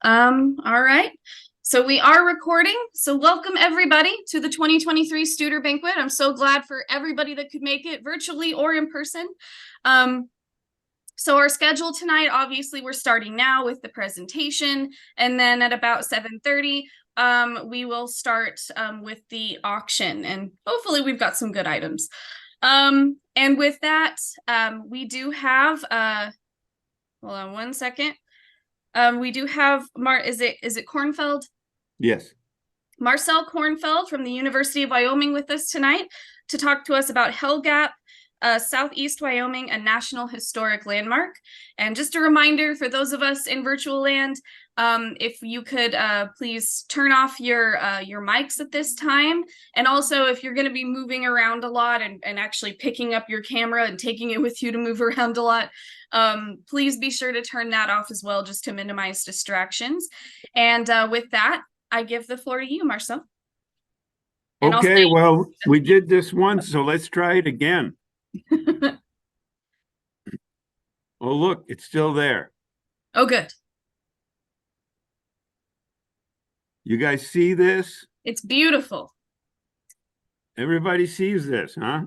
All right. So we are recording. So welcome everybody to the 2023 Studer Banquet. I'm so glad for everybody that could make it virtually or in person. So our schedule tonight, obviously we're starting now with the presentation, and then at about 7:30, we will start with the auction, and hopefully we've got some good items. And with that, we do have, hold on one second. We do have is it Kornfeld? Yes. Marcel Kornfeld from the University of Wyoming with us tonight to talk to us about Hell Gap, Southeast Wyoming, a National Historic Landmark. And just a reminder for those of us in virtual land, if you could please turn off your mics at this time. And also, if you're going to be moving around a lot and actually picking up your camera and taking it with you to move around a lot, please be sure to turn that off as well, just to minimize distractions. And with that, I give the floor to you, Marcel. And Okay, well, we did this once, so let's try it again. Oh, look, it's still there. Oh, good. You guys see this? It's beautiful. Everybody sees this, huh?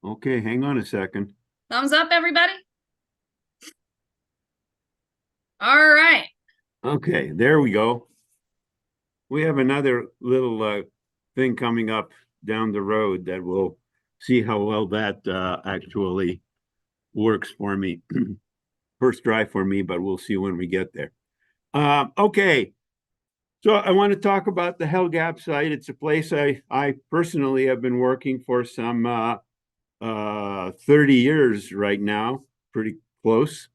Okay, hang on a second. Thumbs up, everybody. All right. Okay, there we go. We have another little thing coming up down the road that we'll see how well that actually works for me. First try for me, but we'll see when we get there. Okay, so I want to talk about the Hell Gap site. It's a place I personally have been working for some 30 years right now, pretty close.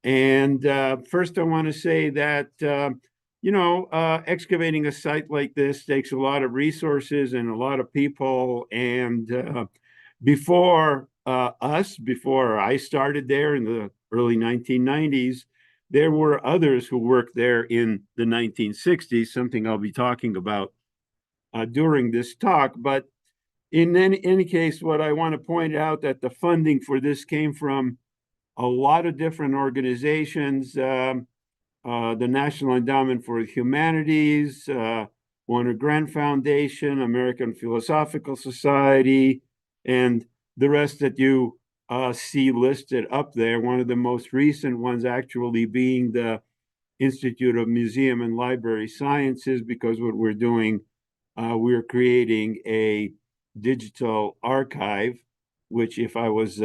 And first, I want to say that excavating a site like this takes a lot of resources and a lot of people. And before I started there in the early 1990s, there were others who worked there in the 1960s, something I'll be talking about during this talk. But in any case, what I want to point out that the funding for this came from a lot of different organizations, the National Endowment for the Humanities, Warner Grant Foundation, American Philosophical Society, and the rest that you see listed up there. One of the most recent ones actually being the Institute of Museum and Library Sciences, because what we're doing, we're creating a digital archive, which if I was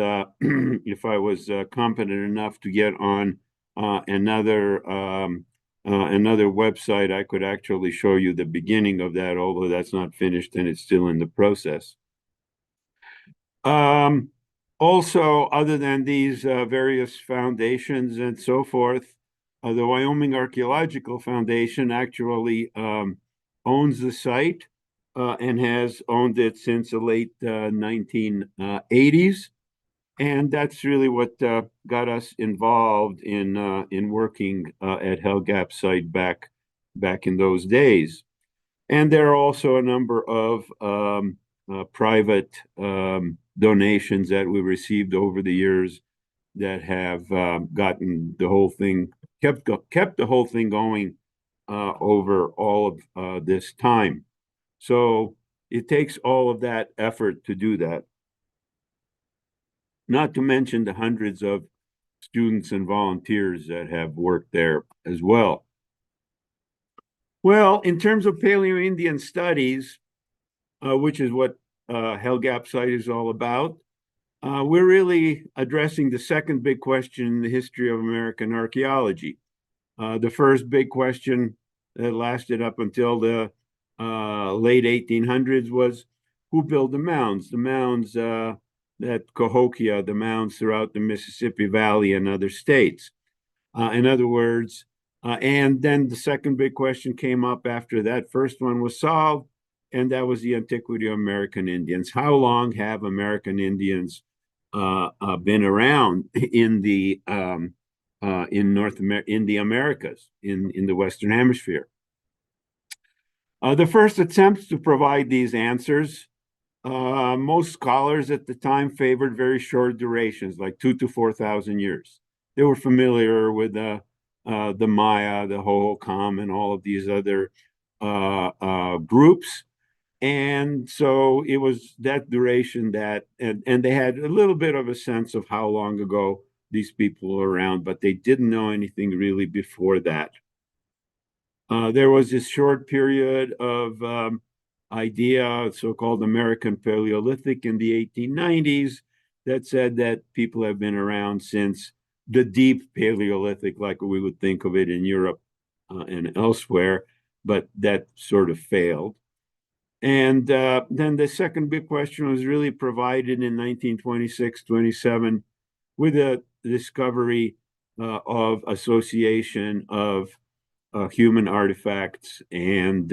competent enough to get on another website, I could actually show you the beginning of that, although that's not finished and it's still in the process. Also, other than these various foundations and so forth, the Wyoming Archaeological Foundation actually owns the site and has owned it since the late 1980s. And that's really what got us involved in working at Hell Gap site back in those days. And there are also a number of private donations that we received over the years that have gotten the whole thing kept the whole thing going over all of this time. So it takes all of that effort to do that. Not to mention the hundreds of students and volunteers that have worked there as well. Well, in terms of Paleo-Indian studies, which is what Hell Gap site is all about, we're really addressing the second big question in the history of American archaeology. The first big question that lasted up until the late 1800s was who built the mounds? The mounds at Cahokia, the mounds throughout the Mississippi Valley and other states. In other words, and then the second big question came up after that first one was solved, and that was the antiquity of American Indians. How long have American Indians been around in the in the Americas, in the Western Hemisphere? The first attempts to provide these answers, most scholars at the time favored very short durations, like 2,000 to 4,000 years. They were familiar with the Maya, the Hohokam, and all of these other groups. And so it was that duration that, and they had a little bit of a sense of how long ago these people were around, but they didn't know anything really before that. There was this short period of idea, so-called American Paleolithic in the 1890s, that said that people have been around since the deep Paleolithic, like we would think of it in Europe and elsewhere, but that sort of failed. And then the second big question was really provided in 1926, 27 with the discovery of association of human artifacts and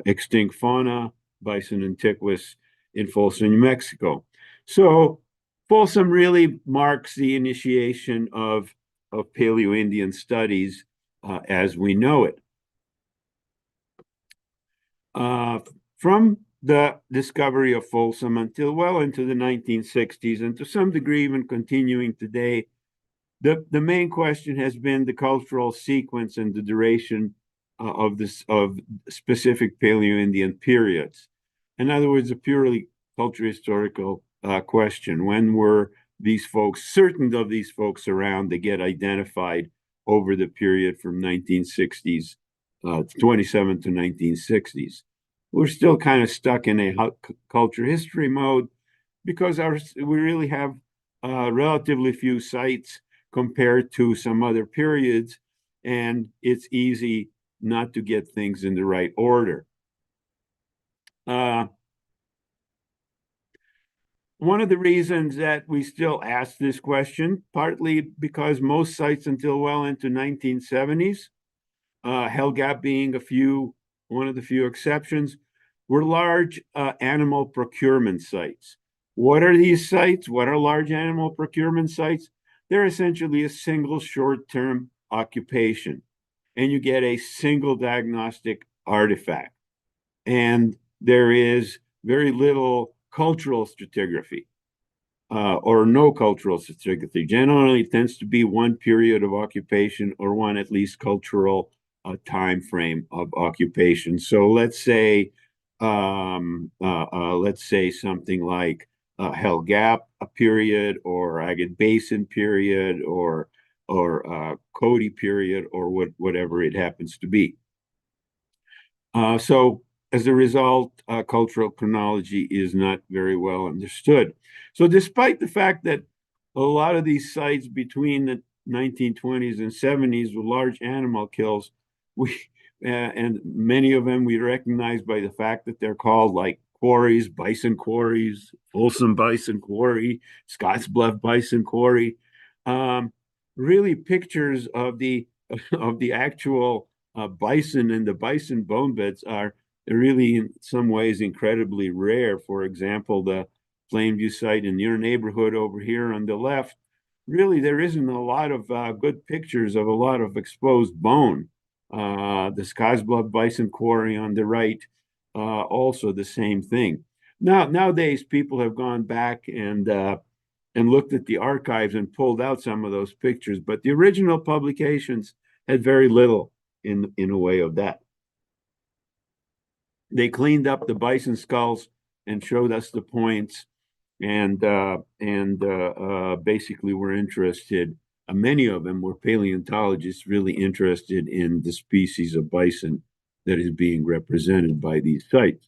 extinct fauna, bison antiquus in Folsom, New Mexico. So Folsom really marks the initiation of Paleo-Indian studies as we know it. From the discovery of Folsom until well into the 1960s, and to some degree even continuing today, the main question has been the cultural sequence and the duration of specific Paleo-Indian periods. In other words, a purely culture historical question. When were these folks, certain of these folks around, that get identified over the period from 1960s, 27 to 1960s? We're still kind of stuck in a culture history mode because we really have relatively few sites compared to some other periods, and it's easy not to get things in the right order. One of the reasons that we still ask this question, partly because most sites until well into 1970s, Hell Gap being one of the few exceptions, were large animal procurement sites. What are these sites? What are large animal procurement sites? They're essentially a single short-term occupation, and you get a single diagnostic artifact. And there is very little cultural stratigraphy or no cultural stratigraphy. Generally, it tends to be one period of occupation or one at least cultural time frame of occupation. So let's say something like Hell Gap a period, or Agate Basin period, or Cody period, or whatever it happens to be. So as a result, cultural chronology is not very well understood. So despite the fact that a lot of these sites between the 1920s and 70s were large animal kills, and many of them we recognize by the fact that they're called like quarries, bison quarries, Folsom Bison Quarry, Scottsbluff Bison Quarry, really pictures of the actual bison and the bison bone beds are really in some ways incredibly rare. For example, the Plainview site in your neighborhood over here on the left, really there isn't a lot of good pictures of a lot of exposed bone. The Scottsbluff Bison Quarry on the right, also the same thing. Nowadays, people have gone back and looked at the archives and pulled out some of those pictures, but the original publications had very little in a way of that. They cleaned up the bison skulls and showed us the points, and basically were interested. Many of them were paleontologists really interested in the species of bison that is being represented by these sites.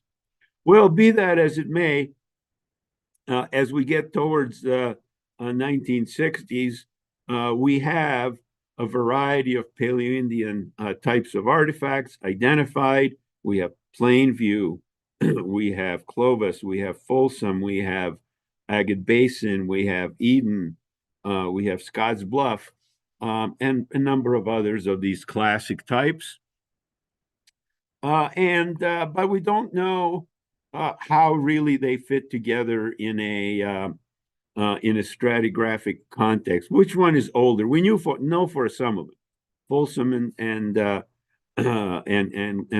Well, be that as it may, as we get towards the 1960s, we have a variety of Paleo-Indian types of artifacts identified. We have Plainview, we have Clovis, we have Folsom, we have Agate Basin, we have Eden, we have Scottsbluff, and a number of others of these classic types. But we don't know how really they fit together in a stratigraphic context. Which one is older? We know for some of it. Folsom and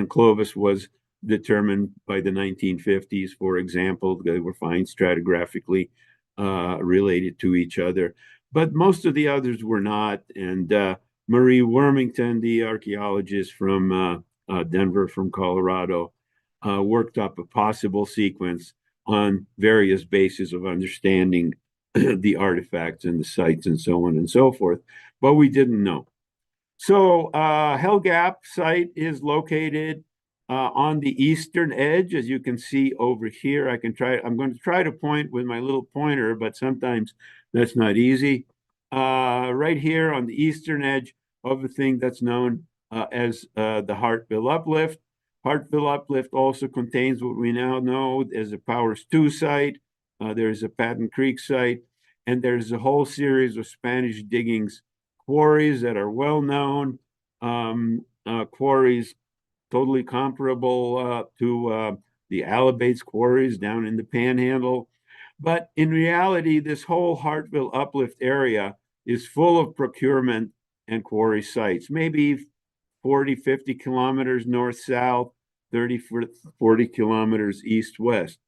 Clovis was determined by the 1950s, for example. They were fine stratigraphically related to each other. but most of the others were not. And Marie Wormington, the archaeologist from Denver, from Colorado, worked up a possible sequence on various bases of understanding the artifacts and the sites and so on and so forth. But we didn't know. So Hell Gap site is located on the eastern edge, as you can see over here. I'm going to try to point with my little pointer, but sometimes that's not easy. Right here on the eastern edge of the thing that's known as the Hartville Uplift. Hartville Uplift also contains what we now know as a Powers 2 site. There's a Patton Creek site, and there's a whole series of Spanish diggings quarries that are well known, quarries totally comparable to the Alabates quarries down in the Panhandle. But in reality, this whole Hartville Uplift area is full of procurement and quarry sites, maybe 40, 50 kilometers north-south, 30, 40 kilometers east-west.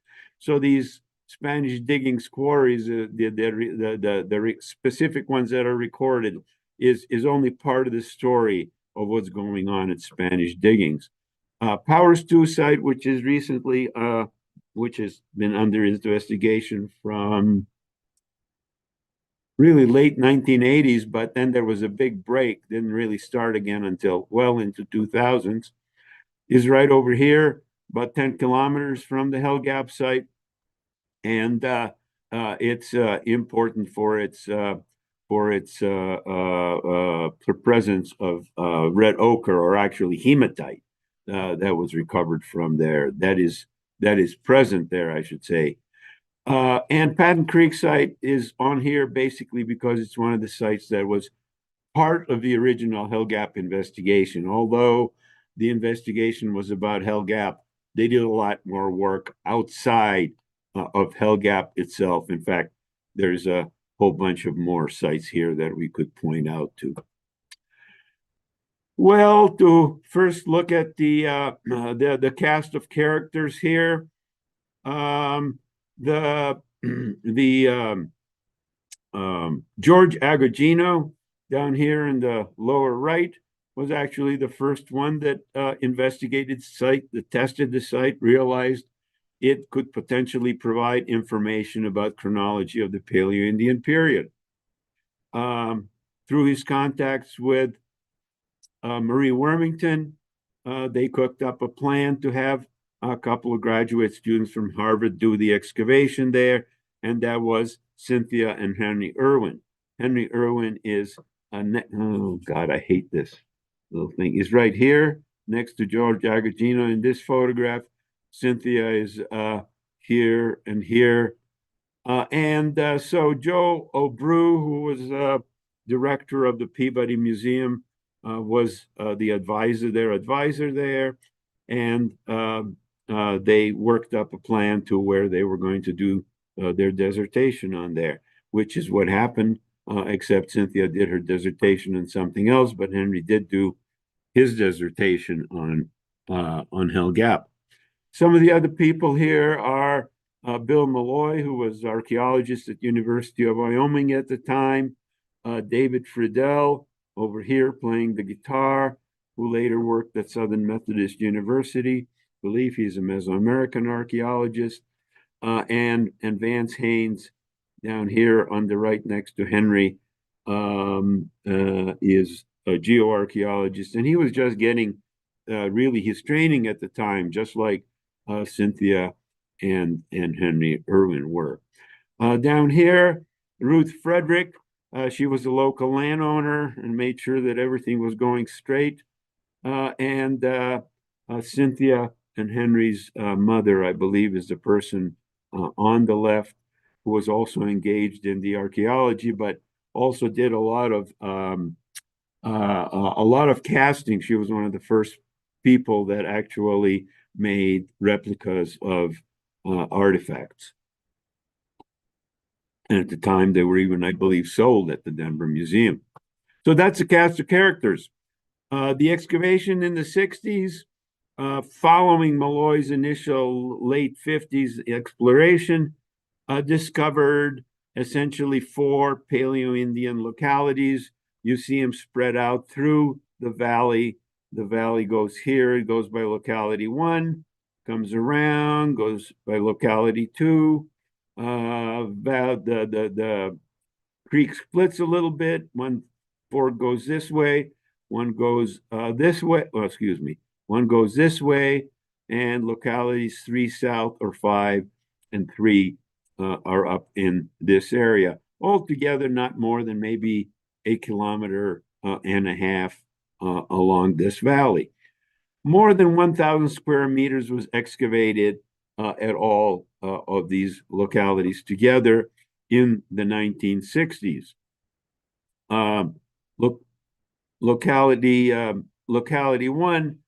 So these Spanish diggings quarries, the specific ones that are recorded, is only part of the story of what's going on at Spanish diggings. Powers 2 site, which has been under investigation from really late 1980s, but then there was a big break, didn't really start again until well into 2000s, is right over here, about 10 kilometers from the Hell Gap site. And it's important for its presence of red ochre, or actually hematite, that was recovered from there. That is present there, I should say. And Patton Creek site is on here basically because it's one of the sites that was part of the original Hell Gap investigation. Although the investigation was about Hell Gap, they did a lot more work outside of Hell Gap itself. In fact, there's a whole bunch of more sites here that we could point out to. Well, to first look at the cast of characters here, the the George Agogino down here in the lower right was actually the first one that investigated the site, that tested the site, realized it could potentially provide information about chronology of the Paleo-Indian period. Through his contacts with Marie Wormington, they cooked up a plan to have a couple of graduate students from Harvard do the excavation there, and that was Cynthia and Henry Irwin. Henry Irwin is oh God, I hate this little thing. Is right here next to George Agogino in this photograph. Cynthia is here and here. So Joe O'Brew, who was director of the Peabody Museum, was their advisor there. And they worked up a plan to where they were going to do their dissertation on there, which is what happened, except Cynthia did her dissertation on something else, but Henry did do his dissertation on Hell Gap. Some of the other people here are Bill Malloy, who was archaeologist at University of Wyoming at the time, David Friedel over here playing the guitar, who later worked at Southern Methodist University. I believe he's a Mesoamerican archaeologist, and Vance Haynes down here on the right next to Henry is a geoarchaeologist, and he was just getting really his training at the time, just like Cynthia and Henry Irwin were. Down here, Ruth Frederick, she was a local landowner and made sure that everything was going straight. And Cynthia and Henry's mother, I believe, is the person on the left, who was also engaged in the archaeology, but also did a lot of casting. She was one of the first people that actually made replicas of artifacts. And at the time, they were even, I believe, sold at the Denver Museum. So that's a cast of characters. The excavation in the 60s, following Malloy's initial late 50s exploration, discovered essentially four Paleo-Indian localities. You see them spread out through the valley. The valley goes here, it goes by locality one, comes around, goes by locality two. The creek splits a little bit. One ford goes this way, one goes this way. Well, excuse me. One goes this way, and localities three south or five and three are up in this area. Altogether, not more than maybe a kilometer and a half along this valley. More than 1,000 square meters was excavated at all of these localities together in the 1960s. Look, locality one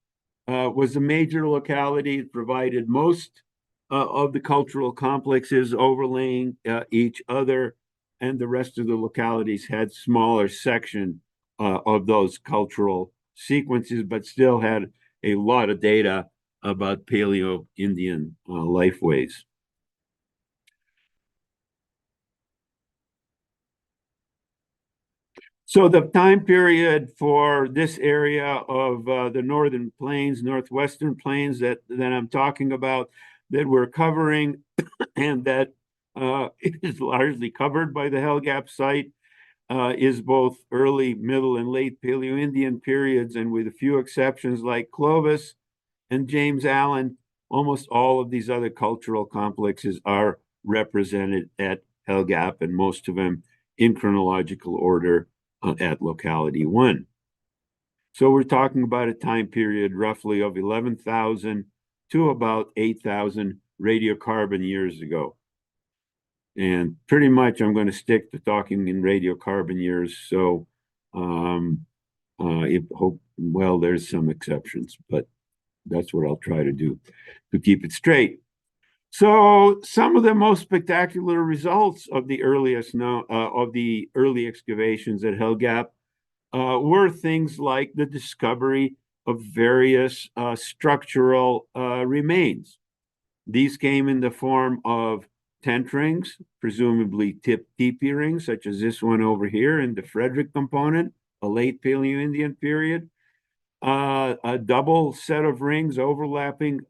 was a major locality. It provided most of the cultural complexes overlaying each other, and the rest of the localities had smaller section of those cultural sequences, but still had a lot of data about Paleo-Indian lifeways. So the time period for this area of the northern plains, northwestern plains that I'm talking about, that we're covering, and that is largely covered by the Hell Gap site, is both early, middle, and late Paleo-Indian periods, and with a few exceptions like Clovis and James Allen, almost all of these other cultural complexes are represented at Hell Gap, and most of them in chronological order at locality one. So we're talking about a time period roughly of 11,000 to about 8,000 radiocarbon years ago. And pretty much I'm going to stick to talking in radiocarbon years. So well, there's some exceptions, but that's what I'll try to do to keep it straight. So some of the most spectacular results of the early excavations at Hell Gap were things like the discovery of various structural remains. These came in the form of tent rings, presumably teepee rings, such as this one over here in the Frederick component, a late Paleo-Indian period. A double set of rings overlapping,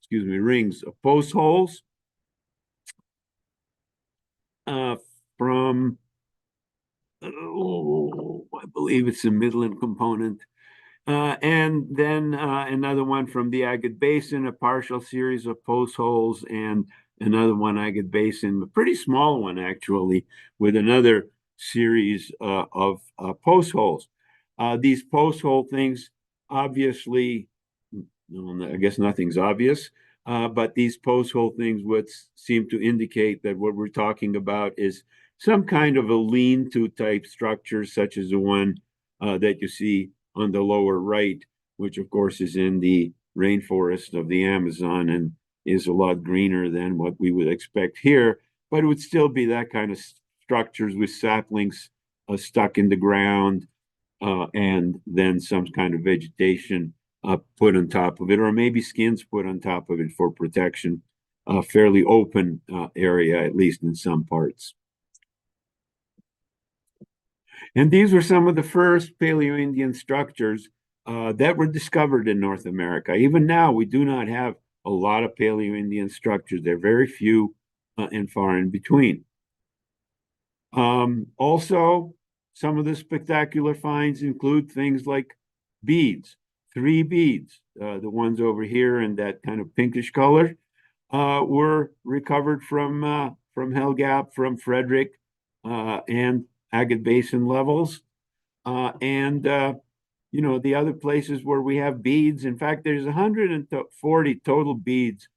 rings of post holes from, I believe it's the Midland component. And then another one from the Agate Basin, a partial series of post holes, and another one Agate Basin, a pretty small one actually, with another series of post holes. These post hole things, obviously, I guess nothing's obvious, but these post hole things would seem to indicate that what we're talking about is some kind of a lean-to type structure, such as the one that you see on the lower right, which of course is in the rainforest of the Amazon and is a lot greener than what we would expect here, but it would still be that kind of structures with saplings stuck in the ground and then some kind of vegetation put on top of it, or maybe skins put on top of it for protection. A fairly open area, at least in some parts. And these were some of the first Paleo-Indian structures that were discovered in North America. Even now, we do not have a lot of Paleo-Indian structures. They're very few and far in between. Also, some of the spectacular finds include things like beads, 3 beads. The ones over here in that kind of pinkish color were recovered from Hell Gap, from Frederick, and Agate Basin levels. The other places where we have beads, in fact, there's 140 total beads,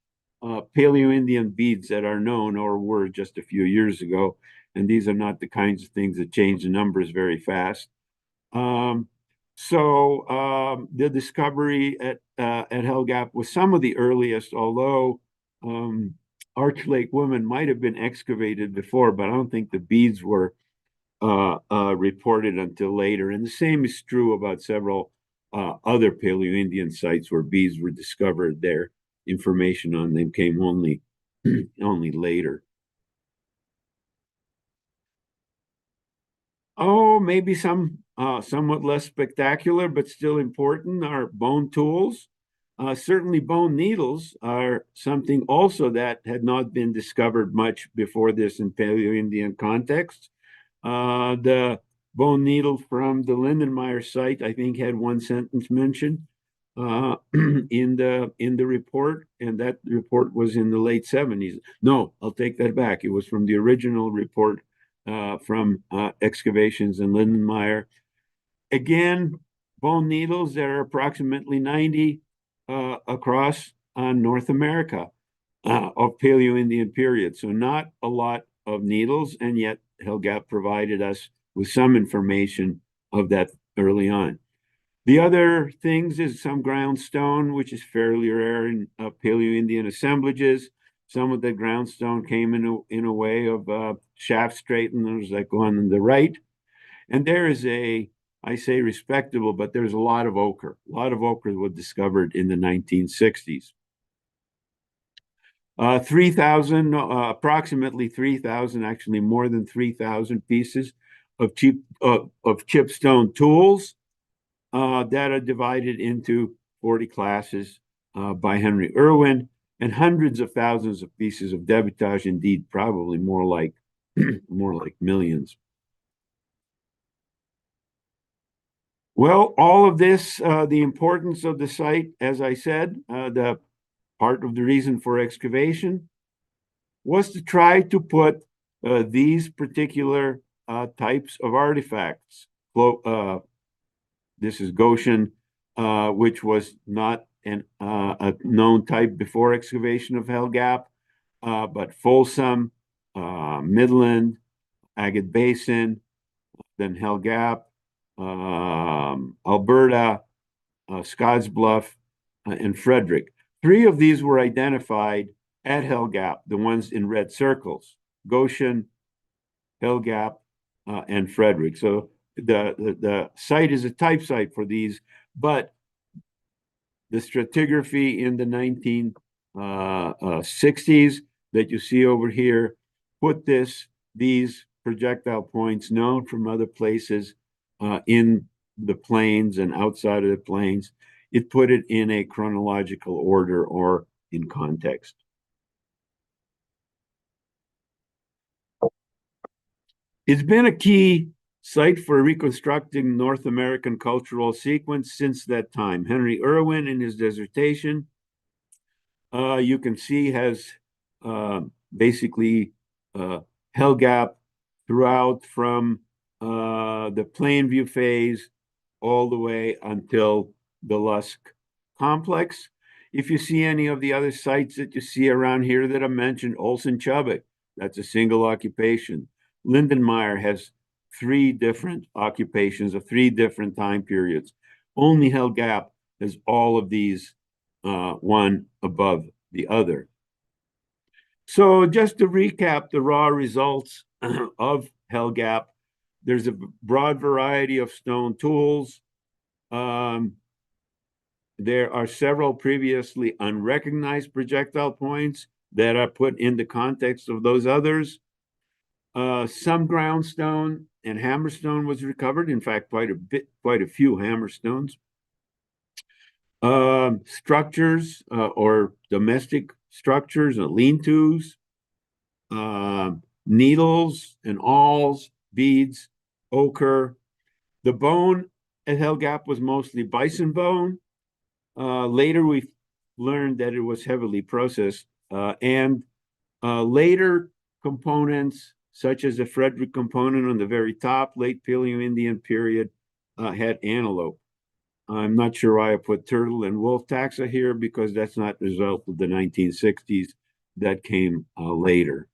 Paleo-Indian beads that are known or were just a few years ago. And these are not the kinds of things that change the numbers very fast. The discovery at Hell Gap was some of the earliest, although Arch Lake Woman might have been excavated before, but I don't think the beads were reported until later. And the same is true about several other Paleo-Indian sites where beads were discovered. Their information on them came only later. Oh, maybe some somewhat less spectacular, but still important are bone tools. Certainly, bone needles are something also that had not been discovered much before this in Paleo-Indian context. The bone needle from the Lindenmeyer site, I think, had one sentence mentioned in the report, and that report was in the late 70s. No, I'll take that back. It was from the original report from excavations in Lindenmeyer. Again, bone needles, there are approximately 90 across North America of Paleo-Indian period. So not a lot of needles, and yet Helgap provided us with some information of that early on. The other things is some ground stone, which is fairly rare in Paleo-Indian assemblages. Some of the ground stone came in a way of shaft straighteners that go on the right. And there is I say respectable, but there's a lot of ochre. A lot of ochre was discovered in the 1960s. 3,000, approximately 3,000, actually more than 3,000 pieces of chipstone tools that are divided into 40 classes by Henry Irwin, and hundreds of thousands of pieces of debitage, indeed, probably more like more like millions. Well, all of this, the importance of the site, as I said, the part of the reason for excavation was to try to put these particular types of artifacts. This is Goshen, which was not a known type before excavation of Hell Gap, but Folsom, Midland, Agate Basin, then Hell Gap, Alberta, Scottsbluff, and Frederick. Three of these were identified at Hell Gap, the ones in red circles: Goshen, Hell Gap, and Frederick. So the site is a type site for these, but the stratigraphy in the 1960s that you see over here put these projectile points known from other places in the plains and outside of the plains. It put it in a chronological order or in context. It's been a key site for reconstructing North American cultural sequence since that time. Henry Irwin, in his dissertation, you can see has basically Hell Gap throughout from the Plainview phase all the way until the Lusk complex. If you see any of the other sites that you see around here that I mentioned, Olson Chubbuck, that's a single occupation. Lindenmeyer has three different occupations of three different time periods. Only Hell Gap has all of these one above the other. So just to recap the raw results of Hell Gap, there's a broad variety of stone tools. There are several previously unrecognized projectile points that are put in the context of those others. Some groundstone and hammerstone was recovered. In fact, quite a few hammerstones. Structures or domestic structures and lean-tos, needles and awls, beads, ochre. The bone at Hell Gap was mostly bison bone. Later, we learned that it was heavily processed, and later components, such as the Frederick component on the very top, late Paleo-Indian period, had antelope. I'm not sure why I put turtle and wolf taxa here, because that's not the result of the 1960s. That came later.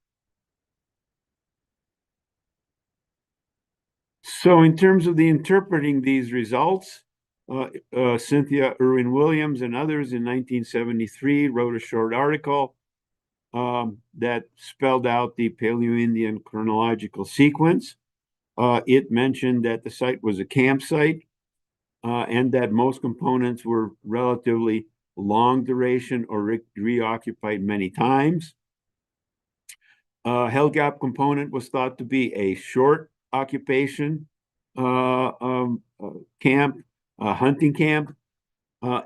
So in terms of the interpreting these results, Cynthia Irwin Williams and others in 1973 wrote a short article that spelled out the Paleo-Indian chronological sequence. It mentioned that the site was a campsite and that most components were relatively long duration or reoccupied many times. Hell Gap component was thought to be a short occupation camp, hunting camp,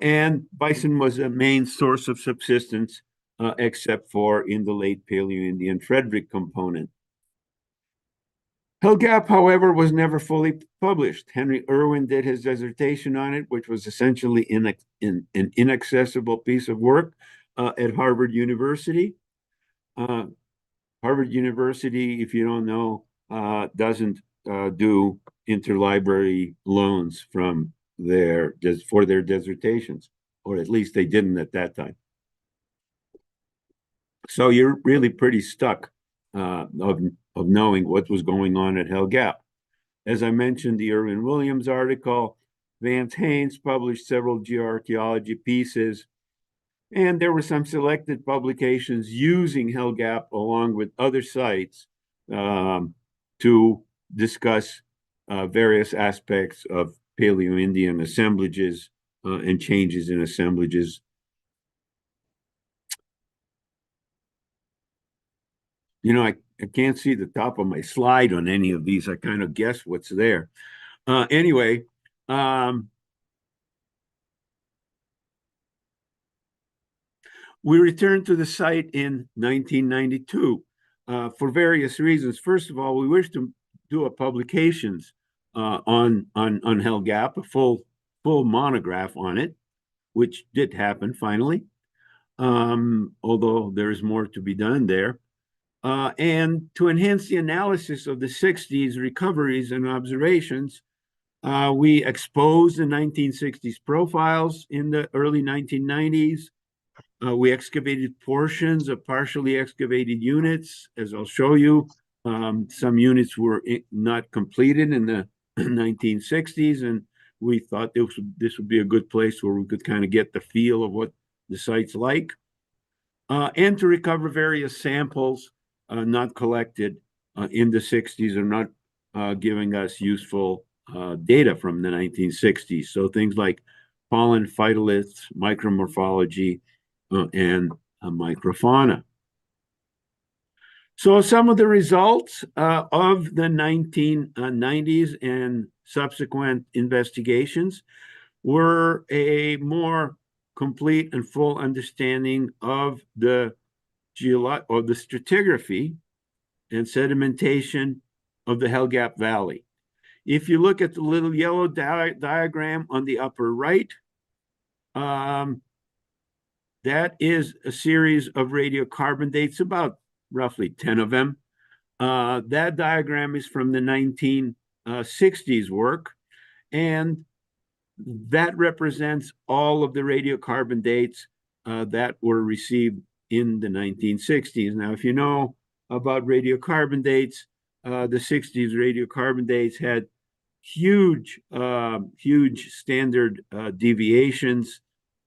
and bison was a main source of subsistence, except for in the late Paleo-Indian Frederick component. Hell Gap, however, was never fully published. Henry Irwin did his dissertation on it, which was essentially an inaccessible piece of work at Harvard University. Uh, Harvard University, if you don't know, doesn't do interlibrary loans from for their dissertations, or at least they didn't at that time. So you're really pretty stuck of knowing what was going on at Hell Gap. As I mentioned, the Irwin Williams article, Vance Haynes published several geoarchaeology pieces, and there were some selected publications using Hell Gap along with other sites to discuss various aspects of Paleo-Indian assemblages and changes in assemblages. You know, I can't see the top of my slide on any of these. I kind of guess what's there. Anyway, we returned to the site in 1992 for various reasons. First of all, we wish to do a publications on Hell Gap, a full monograph on it, which did happen finally, although there is more to be done there. And to enhance the analysis of the 60s recoveries and observations, we exposed the 1960s profiles in the early 1990s. We excavated portions of partially excavated units, as I'll show you. Some units were not completed in the 1960s, and we thought this would be a good place where we could kind of get the feel of what the site's like, and to recover various samples not collected in the 60s or not giving us useful data from the 1960s. So things like pollen phytoliths, micromorphology, and microfauna. So some of the results of the 1990s and subsequent investigations were a more complete and full understanding of the stratigraphy and sedimentation of the Hell Gap Valley. If you look at the little yellow diagram on the upper right, that is a series of radiocarbon dates, about roughly 10 of them. That diagram is from the 1960s work, and that represents all of the radiocarbon dates that were received in the 1960s. Now, if you know about radiocarbon dates, the 60s radiocarbon dates had huge standard deviations.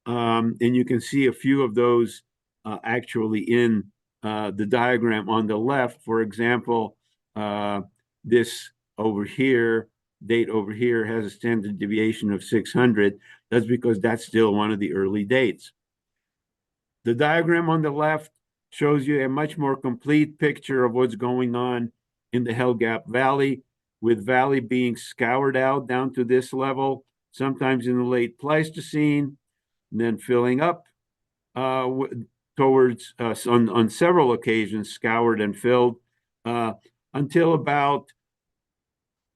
And you can see a few of those actually in the diagram on the left. For example, this date over here has a standard deviation of 600. That's because that's still one of the early dates. The diagram on the left shows you a much more complete picture of what's going on in the Hell Gap Valley, with valley being scoured out down to this level, sometimes in the late Pleistocene, and then filling up towards on several occasions, scoured and filled until about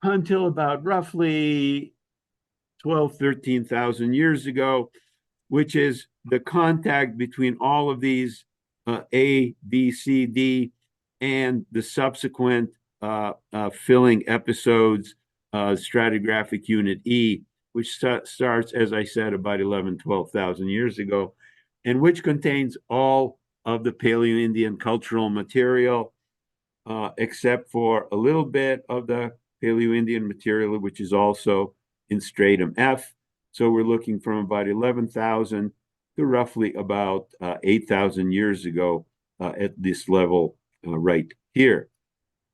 roughly 12, 13,000 years ago, which is the contact between all of these A, B, C, D, and the subsequent filling episodes, stratigraphic unit E, which starts, as I said, about 11, 12,000 years ago, and which contains all of the Paleo-Indian cultural material, except for a little bit of the Paleo-Indian material, which is also in stratum F. So we're looking from about 11,000 to roughly about 8,000 years ago at this level right here.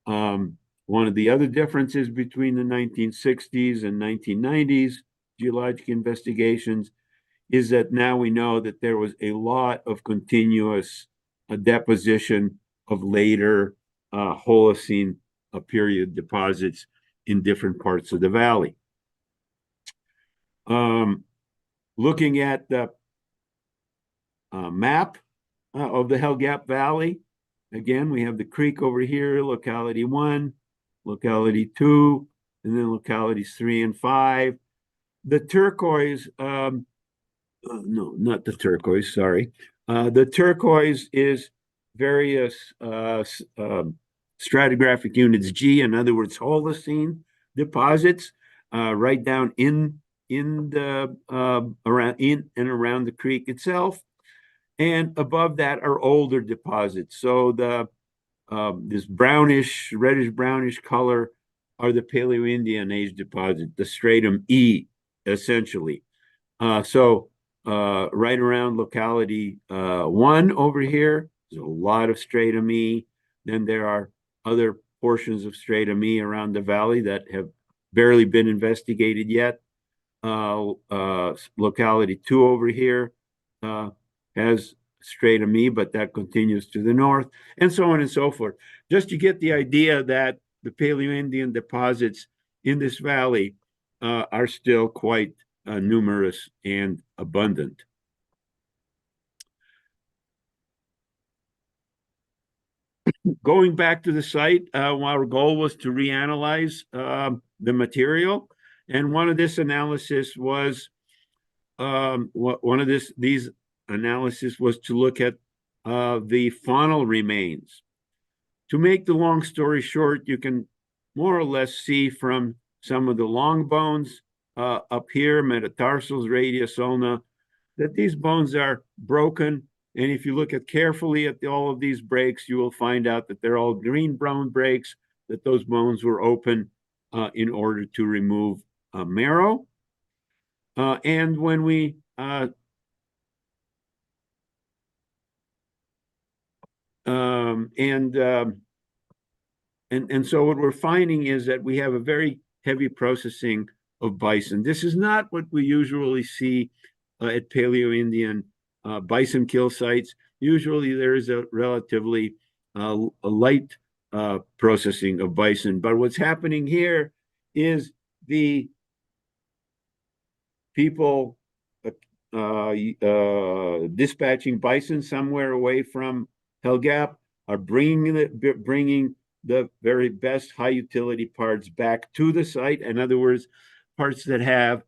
One of the other differences between the 1960s and 1990s geologic investigations is that now we know that there was a lot of continuous deposition of later Holocene period deposits in different parts of the valley. Looking at the map of the Hell Gap Valley, again, we have the creek over here, locality 1, locality 2, and then localities 3 and 5. The turquoise, no, not the turquoise, sorry. The turquoise is various stratigraphic units G, in other words, Holocene deposits, right down in the around in and around the creek itself. And above that are older deposits. So the this brownish, reddish brownish color are the Paleo-Indian age deposit, the stratum E, essentially. So right around locality 1 over here, there's a lot of stratum E. Then there are other portions of stratum E around the valley that have barely been investigated yet. Locality 2 over here has stratum E, but that continues to the north, and so on and so forth. Just to get the idea that the Paleo-Indian deposits in this valley are still quite numerous and abundant. Going back to the site, our goal was to reanalyze the material, and one of this analysis was these analysis was to look at the faunal remains. To make the long story short, you can more or less see from some of the long bones up here, metatarsals, radius, ulna, that these bones are broken. And if you look at carefully at all of these breaks, you will find out that they're all green-brown breaks, that those bones were open in order to remove marrow. And when we and so what we're finding is that we have a very heavy processing of bison. This is not what we usually see at Paleo-Indian bison kill sites. Usually there is a relatively a light processing of bison. But what's happening here is the people dispatching bison somewhere away from Hell Gap are bringing the very best high utility parts back to the site. In other words, parts that have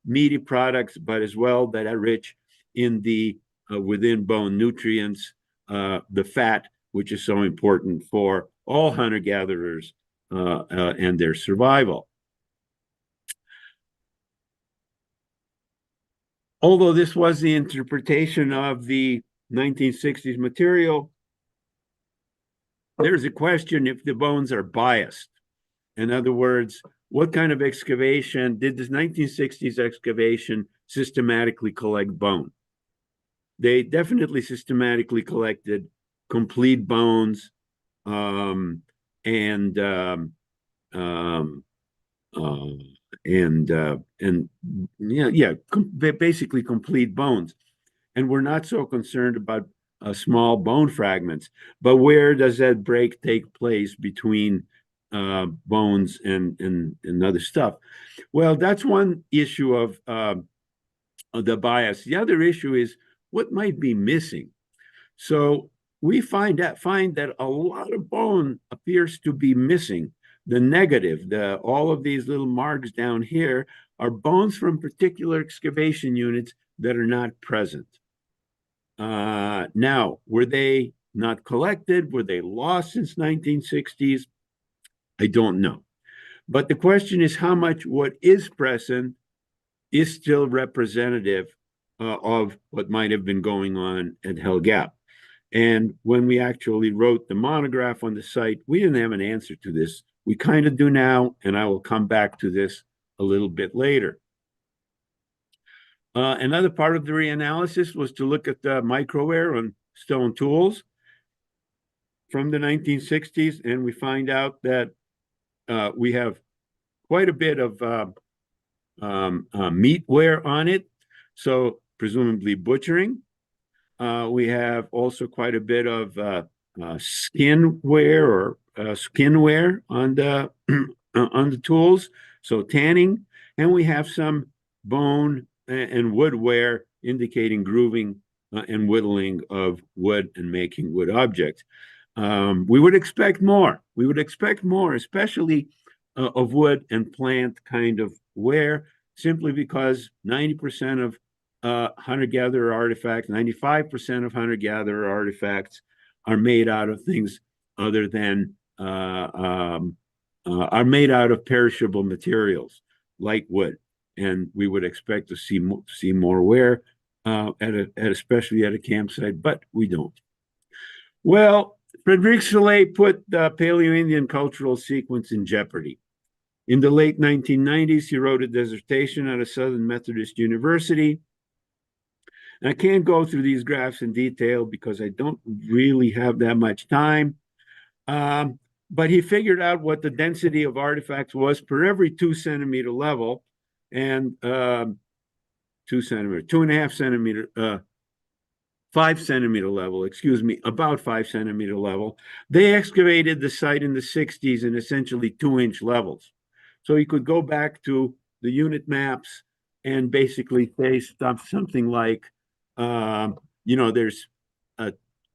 meaty products, but as well that are rich in the within bone nutrients, the fat, which is so important for all hunter-gatherers and their survival. Although this was the interpretation of the 1960s material, there's a question if the bones are biased. In other words, what kind of excavation did this 1960s excavation systematically collect bone? They definitely systematically collected complete bones and basically complete bones. And we're not so concerned about small bone fragments, but where does that break take place between bones and other stuff? Well, that's one issue of the bias. The other issue is what might be missing. So we find that a lot of bone appears to be missing. The negative, all of these little marks down here are bones from particular excavation units that are not present. Now, were they not collected? Were they lost since 1960s? I don't know. But the question is how much what is present is still representative of what might have been going on at Hell Gap. And when we actually wrote the monograph on the site, we didn't have an answer to this. We kind of do now, and I will come back to this a little bit later. Another part of the reanalysis was to look at the microwear on stone tools from the 1960s, and we find out that we have quite a bit of meat wear on it, so presumably butchering. We have also quite a bit of skin wear or skin wear on the on the tools, so tanning, and we have some bone and wood wear indicating grooving and whittling of wood and making wood objects. We would expect more. We would expect more, especially of wood and plant kind of wear, simply because 90% of hunter-gatherer artifacts, 95% of hunter-gatherer artifacts are made out of things other than are made out of perishable materials like wood, and we would expect to see more wear especially at a campsite, but we don't. Well, Frederic Soleil put the Paleo-Indian cultural sequence in jeopardy. In the late 1990s, he wrote a dissertation at a Southern Methodist University. And I can't go through these graphs in detail because I don't really have that much time. But he figured out what the density of artifacts was per every 2 centimeter level, and 2 centimeter, 2.5 centimeter, 5 centimeter level, excuse me, about 5 centimeter level. They excavated the site in the 60s in essentially 2-inch levels. So you could go back to the unit maps and basically say stuff, something like, there's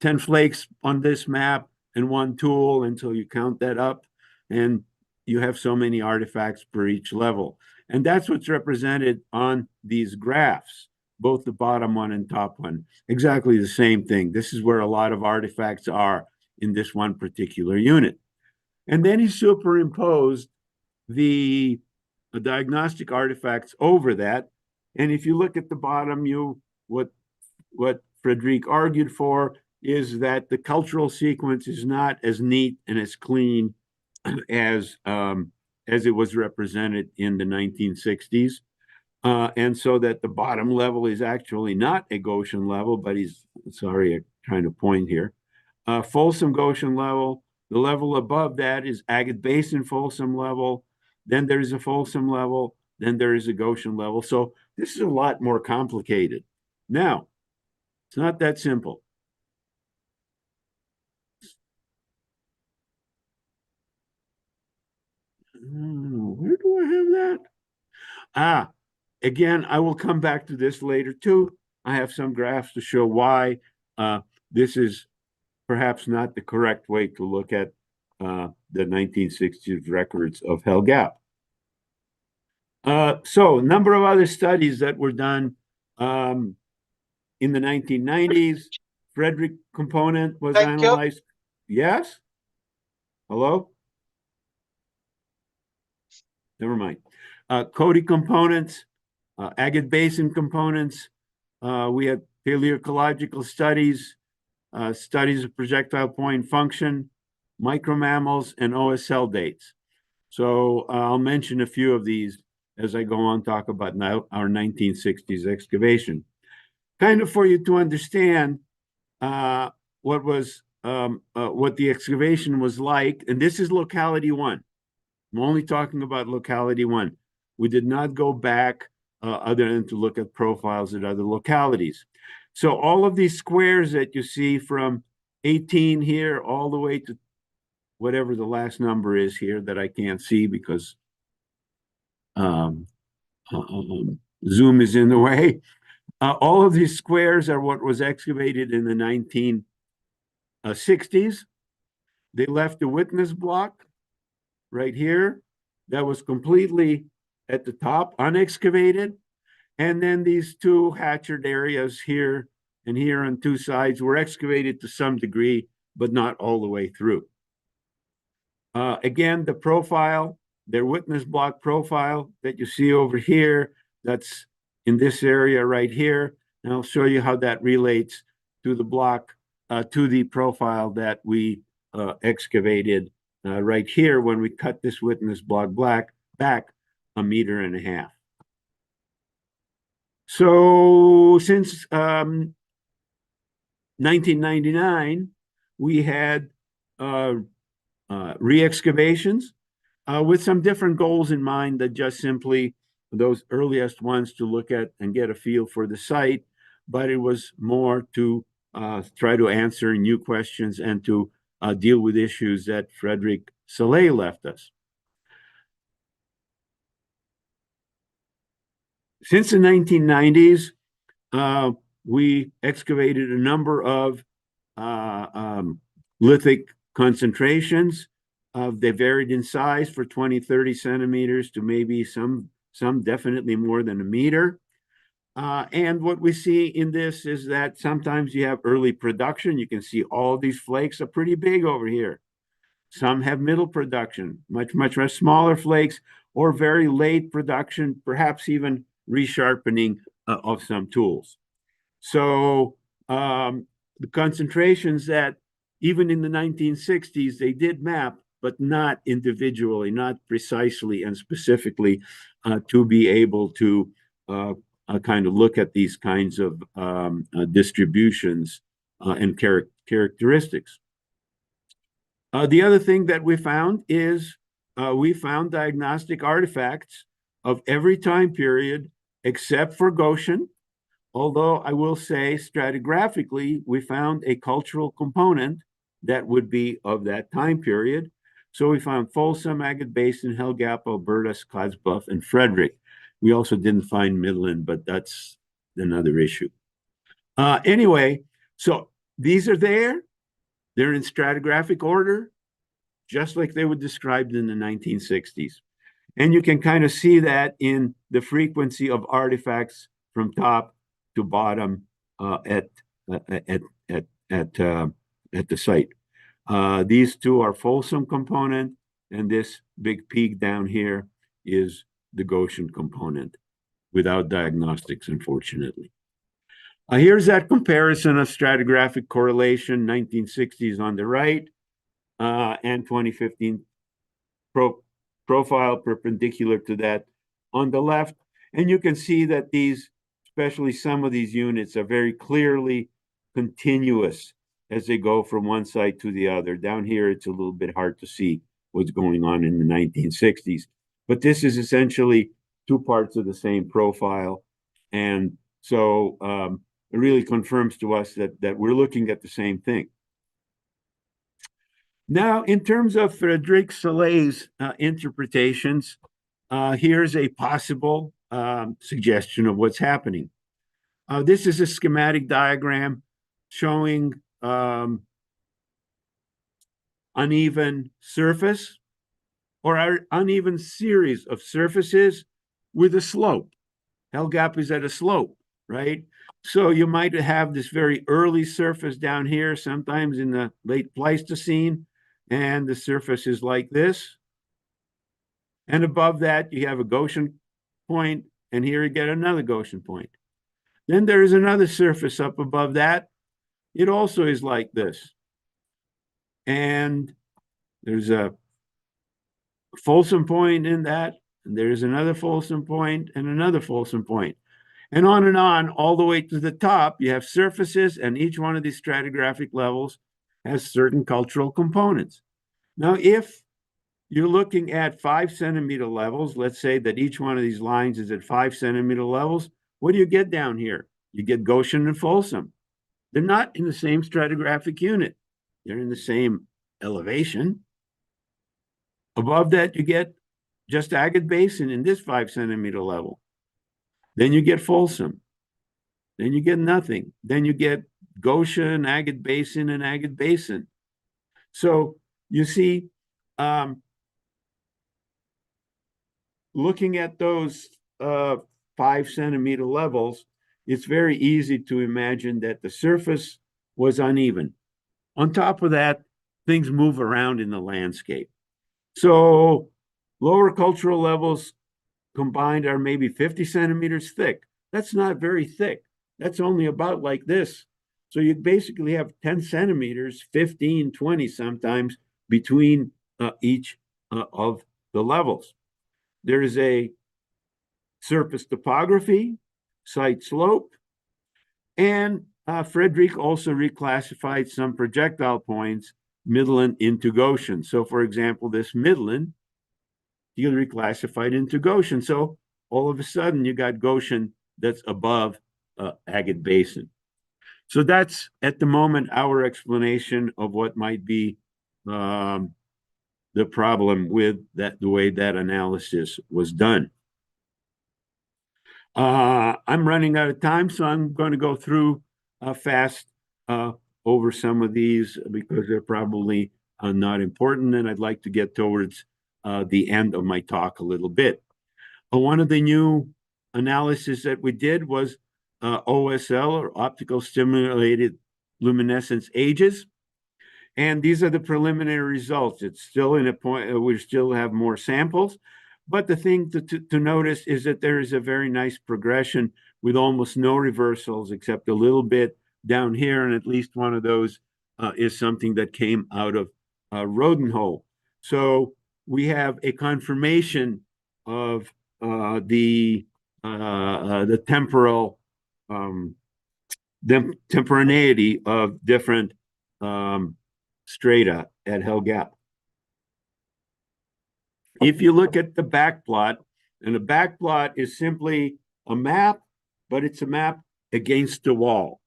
10 flakes on this map and one tool until you count that up, and you have so many artifacts per each level. And that's what's represented on these graphs, both the bottom one and top one. Exactly the same thing. This is where a lot of artifacts are in this one particular unit. And then he superimposed the diagnostic artifacts over that. And if you look at the bottom, what Frederic argued for is that the cultural sequence is not as neat and as clean as it was represented in the 1960s. And so that the bottom level is actually not a Goshen level, but I'm trying to point here. Folsom Goshen level. The level above that is Agate Basin Folsom level. Then there's a Folsom level. Then there is a Goshen level. So this is a lot more complicated. Now, it's not that simple. Where do I have that? Again, I will come back to this later too. I have some graphs to show why this is perhaps not the correct way to look at the 1960s records of Hell Gap. So a number of other studies that were done in the 1990s. Frederic component was Thank you. analyzed. Yes? Hello? Never mind. Cody components, agate basin components. We had paleoecological studies, studies of projectile point function, micromammals, and OSL dates. So I'll mention a few of these as I go on talk about now our 1960s excavation. Kind of for you to understand what the excavation was like, and this is locality one. I'm only talking about locality one. We did not go back other than to look at profiles at other localities. So all of these squares that you see from 18 here all the way to whatever the last number is here that I can't see because Zoom is in the way. All of these squares are what was excavated in the 1960s. They left a witness block right here that was completely at the top, unexcavated. And then these two hatchered areas here and here on two sides were excavated to some degree, but not all the way through. Again, the profile, their witness block profile that you see over here, that's in this area right here. And I'll show you how that relates to the block, to the profile that we excavated right here when we cut this witness block back 1.5 meters. So since 1999, we had re-excavations with some different goals in mind than just simply those earliest ones to look at and get a feel for the site, but it was more to try to answer new questions and to deal with issues that Frederic Soleil left us. Since the 1990s, we excavated a number of uh, um, lithic concentrations. They varied in size for 20, 30 centimeters to maybe some definitely more than a meter. And what we see in this is that sometimes you have early production. You can see all these flakes are pretty big over here. Some have middle production, much smaller flakes, or very late production, perhaps even resharpening of some tools. So the concentrations that even in the 1960s they did map, but not individually, not precisely and specifically to be able to kind of look at these kinds of distributions and characteristics. The other thing that we found is we found diagnostic artifacts of every time period except for Goshen. Although I will say stratigraphically, we found a cultural component that would be of that time period. So we found Folsom, Agate Basin, Hell Gap, Alberta, Scottsbluff, and Frederick. We also didn't find Midland, but that's another issue. Anyway, so these are there. They're in stratigraphic order, just like they were described in the 1960s. And you can kind of see that in the frequency of artifacts from top to bottom at at at at the site. These two are Folsom component, and this big peak down here is the Goshen component without diagnostics, unfortunately. Here's that comparison of stratigraphic correlation, 1960s on the right, and 2015 profile perpendicular to that on the left. And you can see that these, especially some of these units, are very clearly continuous as they go from one site to the other. Down here, it's a little bit hard to see what's going on in the 1960s. But this is essentially two parts of the same profile. And so it really confirms to us that we're looking at the same thing. Now, in terms of Frédéric Soleil's interpretations, here's a possible suggestion of what's happening. This is a schematic diagram showing uneven surface or an uneven series of surfaces with a slope. Hell Gap is at a slope, right? So you might have this very early surface down here, sometimes in the late Pleistocene, and the surface is like this. And above that, you have a Goshen point, and here you get another Goshen point. Then there is another surface up above that. It also is like this. And there's a Folsom point in that, and there's another Folsom point and another Folsom point. And on, all the way to the top, you have surfaces, and each one of these stratigraphic levels has certain cultural components. Now, if you're looking at 5 centimeter levels, let's say that each one of these lines is at 5 centimeter levels, what do you get down here? You get Goshen and Folsom. They're not in the same stratigraphic unit. They're in the same elevation. Above that, you get just Agate Basin in this 5 centimeter level. Then you get Folsom. Then you get nothing. Then you get Goshen, Agate Basin, and Agate Basin. So you see, looking at those 5 centimeter levels, it's very easy to imagine that the surface was uneven. On top of that, things move around in the landscape. So lower cultural levels combined are maybe 50 centimeters thick. That's not very thick. That's only about like this. So you basically have 10 centimeters, 15, 20 sometimes between each of the levels. There is a surface topography, site slope, and Frederick also reclassified some projectile points, Midland into Goshen. So, for example, this Midland, he reclassified into Goshen. So all of a sudden, you got Goshen that's above Agate Basin. So that's at the moment our explanation of what might be the problem with that, the way that analysis was done. I'm running out of time, so I'm going to go through fast uh, over some of these because they're probably not important, and I'd like to get towards the end of my talk a little bit. One of the new analysis that we did was OSL, or optical stimulated luminescence ages. And these are the preliminary results. It's still in a point, we still have more samples. But the thing to notice is that there is a very nice progression with almost no reversals except a little bit down here. And at least one of those is something that came out of Rodenhole. So we have a confirmation of the temporal temporaneity of different um, strata at Hell Gap. If you look at the back plot, and the back plot is simply a map, but it's a map against the wall.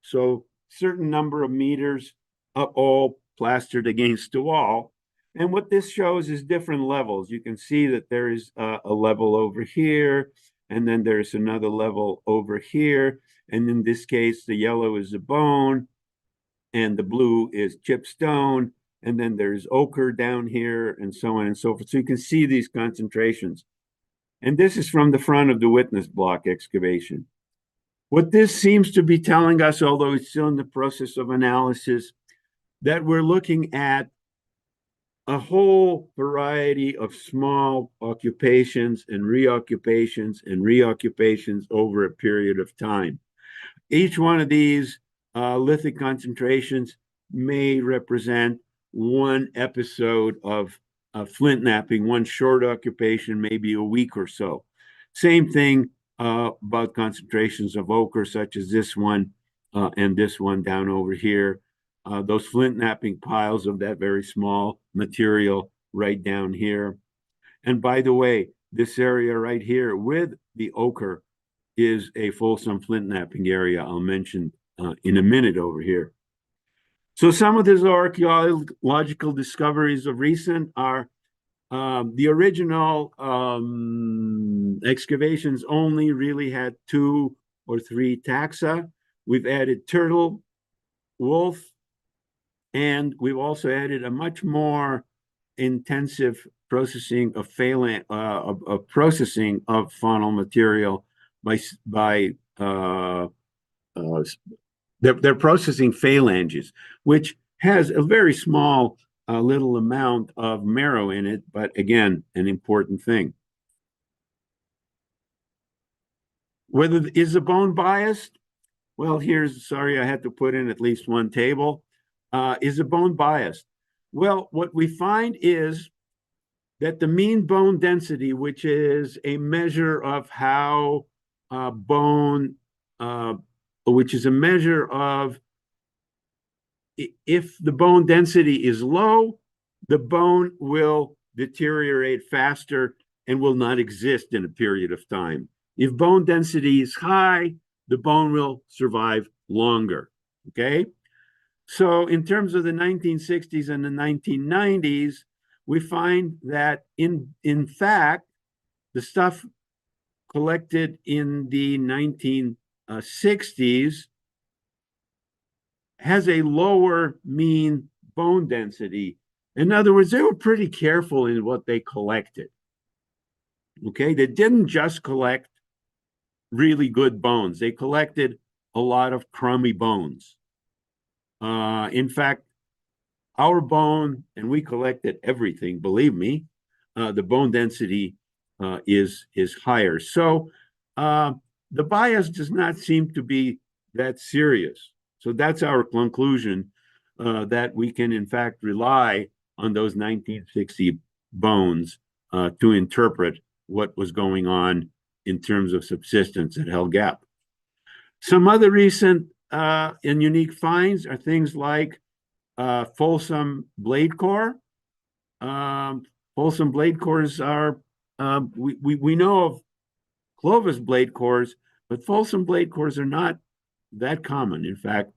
So certain number of meters up all plastered against the wall. And what this shows is different levels. You can see that there is a level over here, and then there's another level over here. And in this case, the yellow is the bone, and the blue is chip stone, and then there's ochre down here, and so on and so forth. So you can see these concentrations. And this is from the front of the witness block excavation. What this seems to be telling us, although it's still in the process of analysis, that we're looking at a whole variety of small occupations and reoccupations and reoccupations over a period of time. Each one of these lithic concentrations may represent one episode of flint knapping, one short occupation, maybe a week or so. Same thing about concentrations of ochre, such as this one and this one down over here. Those flint knapping piles of that very small material right down here. And by the way, this area right here with the ochre is a Folsom flint knapping area I'll mention in a minute over here. So some of these archaeological discoveries of recent are the original excavations only really had 2 or 3 taxa. We've added turtle, wolf, and we've also added a much more intensive processing of processing of faunal material by they're processing phalanges, which has a very small little amount of marrow in it, but again, an important thing. Whether is the bone biased? Well, sorry, I had to put in at least one table. Is the bone biased? Well, what we find is that the mean bone density, which is a measure of how bone, which is a measure of if the bone density is low, the bone will deteriorate faster and will not exist in a period of time. If bone density is high, the bone will survive longer. Okay? So, in terms of the 1960s and the 1990s, we find that in fact, the stuff collected in the 1960s has a lower mean bone density. In other words, they were pretty careful in what they collected. Okay, they didn't just collect really good bones, they collected a lot of crummy bones. In fact, our bone, and we collected everything, believe me, the bone density is higher. So the bias does not seem to be that serious. So that's our conclusion, that we can in fact rely on those 1960 bones to interpret what was going on in terms of subsistence at Hell Gap. Some other recent and unique finds are things like Folsom blade core. Folsom blade cores are, we know of Clovis blade cores, but Folsom blade cores are not that common. In fact,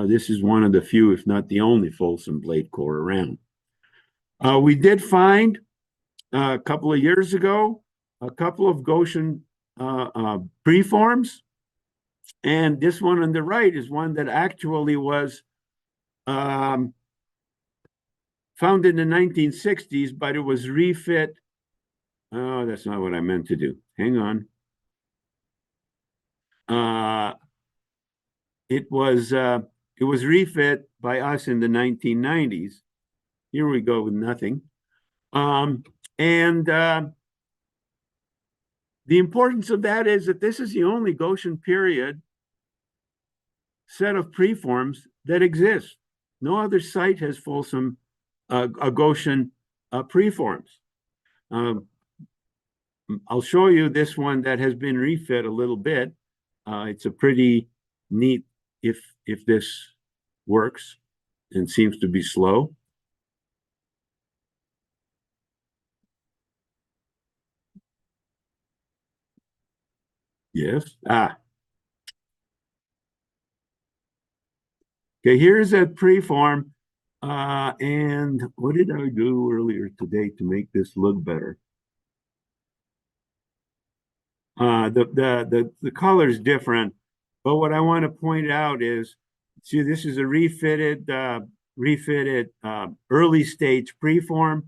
this is one of the few, if not the only, Folsom blade core around. We did find a couple of years ago a couple of Goshen preforms. And this one on the right is one that actually was found in the 1960s, but it was refit. Oh, that's not what I meant to do. Hang on. Uh, it was refit by us in the 1990s. Here we go with nothing. Um, and the importance of that is that this is the only Goshen period set of preforms that exists. No other site has Folsom Goshen preforms. Um, I'll show you this one that has been refit a little bit. It's a pretty neat, if this works, and seems to be slow. Yes. Okay, here's a preform. And what did I do earlier today to make this look better? The color is different, but what I want to point out is, see, this is a refitted early stage preform.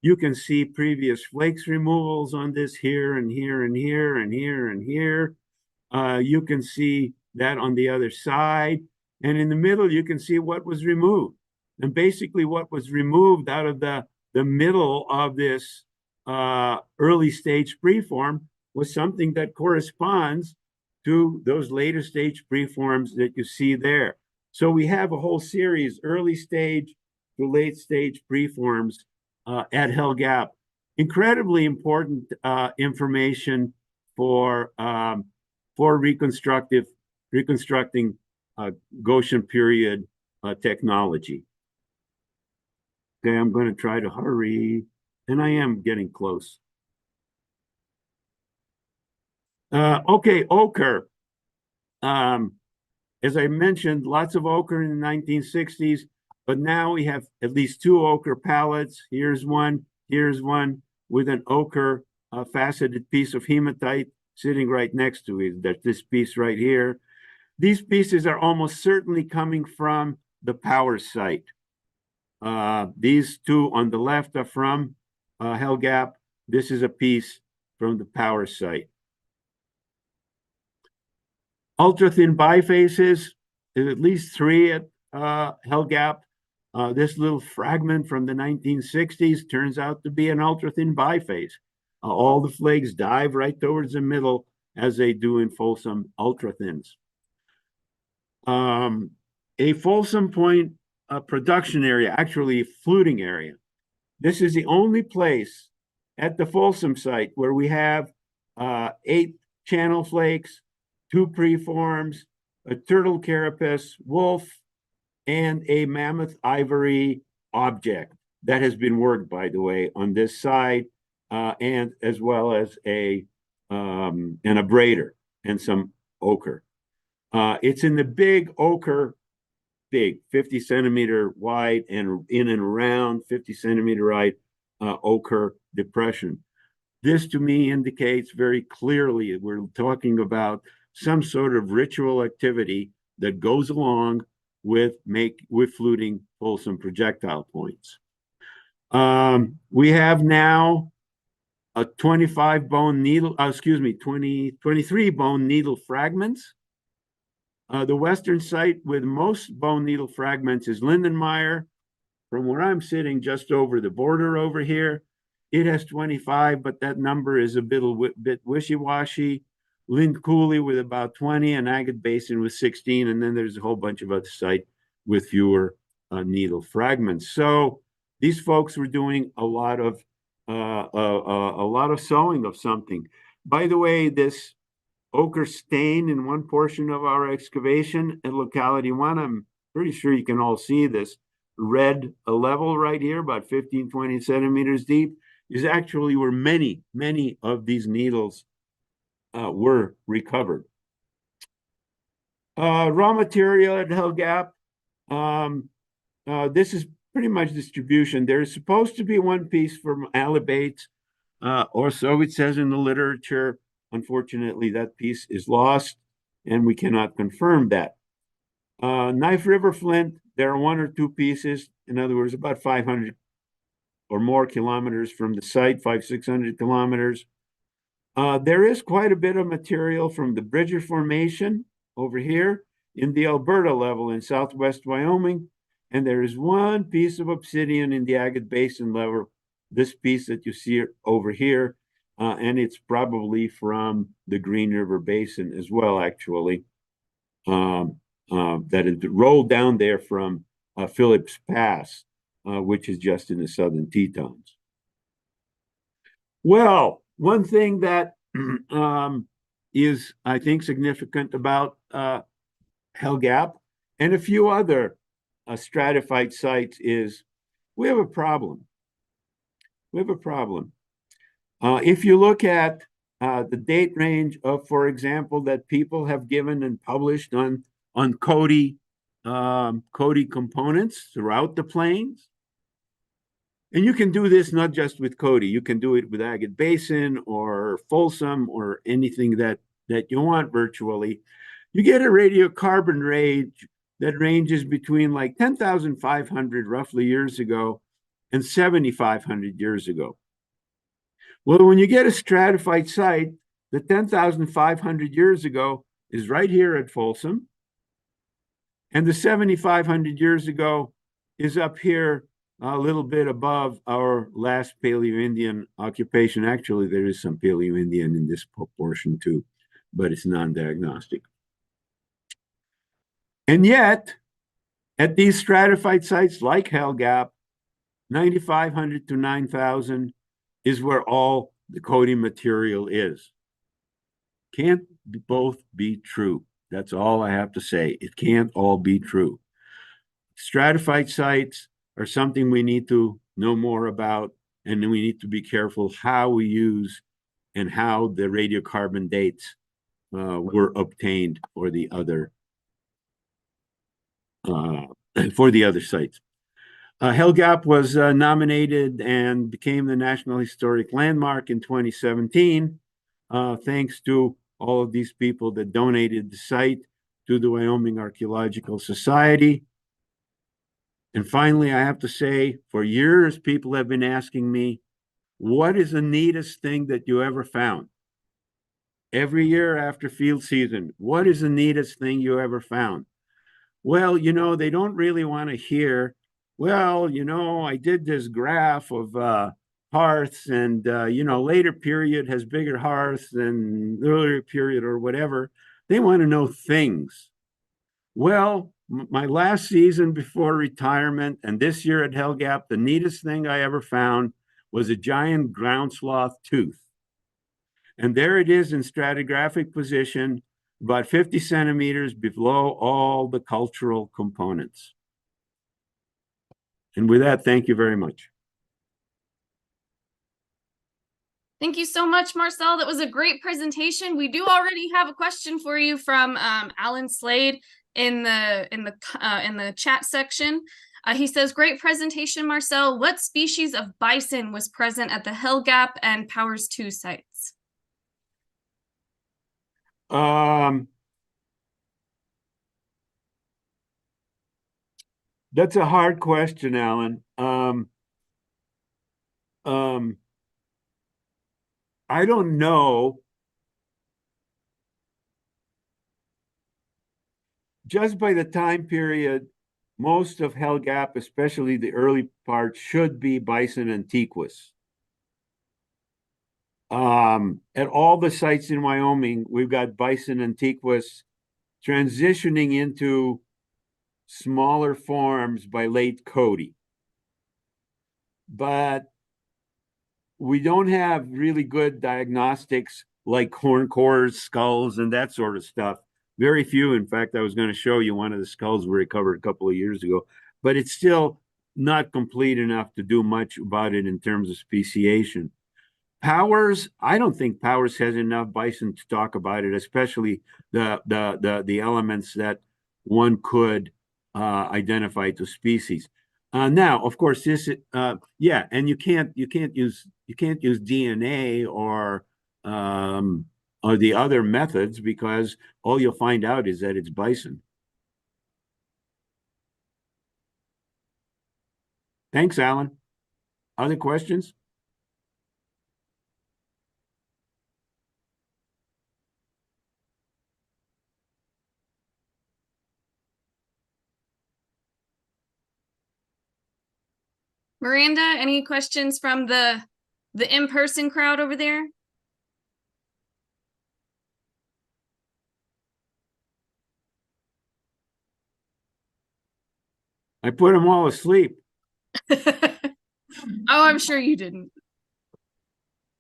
You can see previous flakes removals on this here and here and here and here and here. You can see that on the other side. And in the middle, you can see what was removed. And basically what was removed out of the middle of this early stage preform was something that corresponds to those later stage preforms that you see there. So we have a whole series, early stage to late stage preforms at Hell Gap. Incredibly important information for reconstructing Goshen period technology. Okay, I'm going to try to hurry, and I am getting close. Okay, ochre. As I mentioned, lots of ochre in the 1960s, but now we have at least two ochre palettes. Here's one with an ochre faceted piece of hematite sitting right next to it. That's this piece right here. These pieces are almost certainly coming from the power site. These two on the left are from Hell Gap. This is a piece from the power site. Ultra-thin bifaces, there's at least three at Hell Gap. This little fragment from the 1960s turns out to be an ultra-thin biface. All the flakes dive right towards the middle as they do in Folsom ultra-thins. A Folsom Point production area, actually a fluting area. This is the only place at the Folsom site where we have 8 channel flakes, 2 preforms, a turtle carapace, wolf, and a mammoth ivory object that has been worked, by the way, on this side, and as well as an abrader and some ochre. It's in the big ochre, big 50 centimeter wide and in and around 50 centimeter wide ochre depression. This to me indicates very clearly we're talking about some sort of ritual activity that goes along with fluting Folsom projectile points. We have now a 25 bone needle, 23 bone needle fragments. The western site with most bone needle fragments is Lindenmeyer. From where I'm sitting, just over the border over here, it has 25, but that number is a bit wishy-washy. Lind Cooley with about 20, and Agate Basin with 16, and then there's a whole bunch of other sites with fewer needle fragments. So these folks were doing a lot of sewing of something. By the way, this ochre stain in one portion of our excavation at locality 1, I'm pretty sure you can all see this red level right here, about 15, 20 centimeters deep, is actually where many of these needles were recovered. Raw material at Hell Gap. This is pretty much distribution. There's supposed to be one piece from alibates, or so it says in the literature, unfortunately, that piece is lost and we cannot confirm that. Knife River Flint, there are one or two pieces. In other words, about 500 or more kilometers from the site, 600 kilometers. There is quite a bit of material from the Bridger Formation over here in the Alberta level in southwest Wyoming. And there is one piece of obsidian in the Agate Basin level, this piece that you see over here. And it's probably from the Green River Basin as well, actually. That is rolled down there from Phillips Pass, which is just in the southern Tetons. Well, one thing that is, I think, significant about Hell Gap and a few other stratified sites is we have a problem. We have a problem. If you look at the date range of, for example, that people have given and published on Cody components throughout the plains, and you can do this not just with Cody, you can do it with Agate Basin or Folsom or anything that you want virtually. You get a radiocarbon range that ranges between like 10,500 roughly years ago and 7,500 years ago. Well, when you get a stratified site, the 10,500 years ago is right here at Folsom, and the 7,500 years ago is up here a little bit above our last Paleo-Indian occupation. Actually, there is some Paleo-Indian in this portion too, but it's non-diagnostic. And yet, at these stratified sites like Hell Gap, 9,500 to 9,000 is where all the Cody material is. Can't both be true. That's all I have to say. It can't all be true. Stratified sites are something we need to know more about, and we need to be careful how we use and how the radiocarbon dates were obtained for the other sites. Hell Gap was nominated and became the National Historic Landmark in 2017, thanks to all of these people that donated the site to the Wyoming Archaeological Society. And finally, I have to say, for years, people have been asking me, what is the neatest thing that you ever found? Every year after field season, what is the neatest thing you ever found? Well, they don't really want to hear, well, I did this graph of hearths and, later period has bigger hearths than earlier period or whatever. They want to know things. Well, my last season before retirement and this year at Hell Gap, the neatest thing I ever found was a giant ground sloth tooth. And there it is in stratigraphic position, about 50 centimeters below all the cultural components. And with that, thank you very much. Thank you so much, Marcel. That was a great presentation. We do already have a question for you from Alan Slade in the chat section. He says, "Great presentation, Marcel. What species of bison was present at the Hell Gap and Powers 2 sites?" That's a hard question, Alan. I don't know. Just by the time period, most of Hell Gap, especially the early part, should be bison antiquus. At all the sites in Wyoming, we've got bison antiquus transitioning into smaller forms by late Cody. But we don't have really good diagnostics like horn cores, skulls, and that sort of stuff. Very few. In fact, I was going to show you one of the skulls we recovered a couple of years ago, but it's still not complete enough to do much about it in terms of speciation. Powers, I don't think Powers has enough bison to talk about it, especially the elements that one could identify to species. Now, of course, this yeah, and you can't use DNA or the other methods, because all you'll find out is that it's bison. Thanks, Alan. Other questions? Miranda, any questions from the in-person crowd over there? I put them all asleep. Oh, I'm sure you didn't.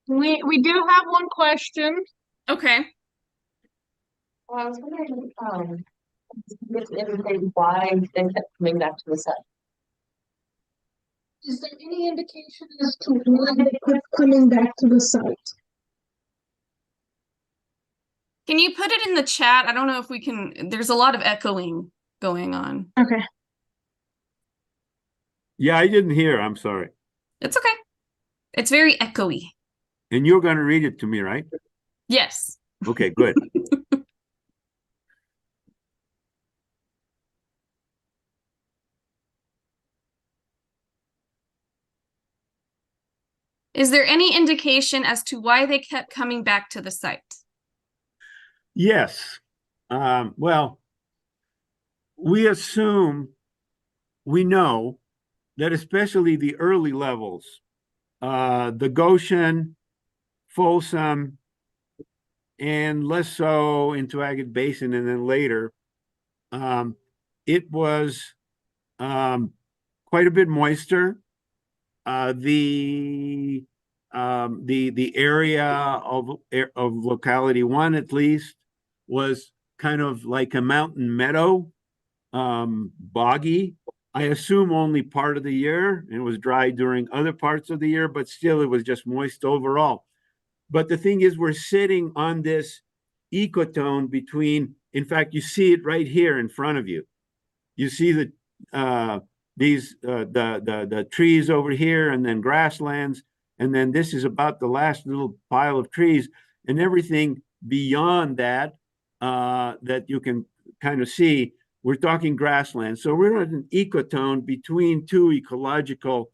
We do have one question. Okay. I was wondering, if everybody why they kept coming back to the set. Is there any indication as to why they kept coming back to the site? Can you put it in the chat? I don't know if we can. There's a lot of echoing going on. Okay. Yeah, I didn't hear. I'm sorry. It's okay. It's very echoey. And you're going to read it to me, right? Yes. Okay, good. Is there any indication as to why they kept coming back to the site? Yes. Well, we assume, we know that especially the early levels, the Goshen, Folsom, and less so into Agate Basin, and then later, it was quite a bit moister. The area of locality one, at least, was kind of like a mountain meadow, boggy. I assume only part of the year, and it was dry during other parts of the year, but still it was just moist overall. But the thing is, we're sitting on this ecotone between, in fact, you see it right here in front of you. You see the the trees over here, and then grasslands, and then this is about the last little pile of trees, and everything beyond that that you can kind of see. We're talking grasslands, so we're at an ecotone between two ecological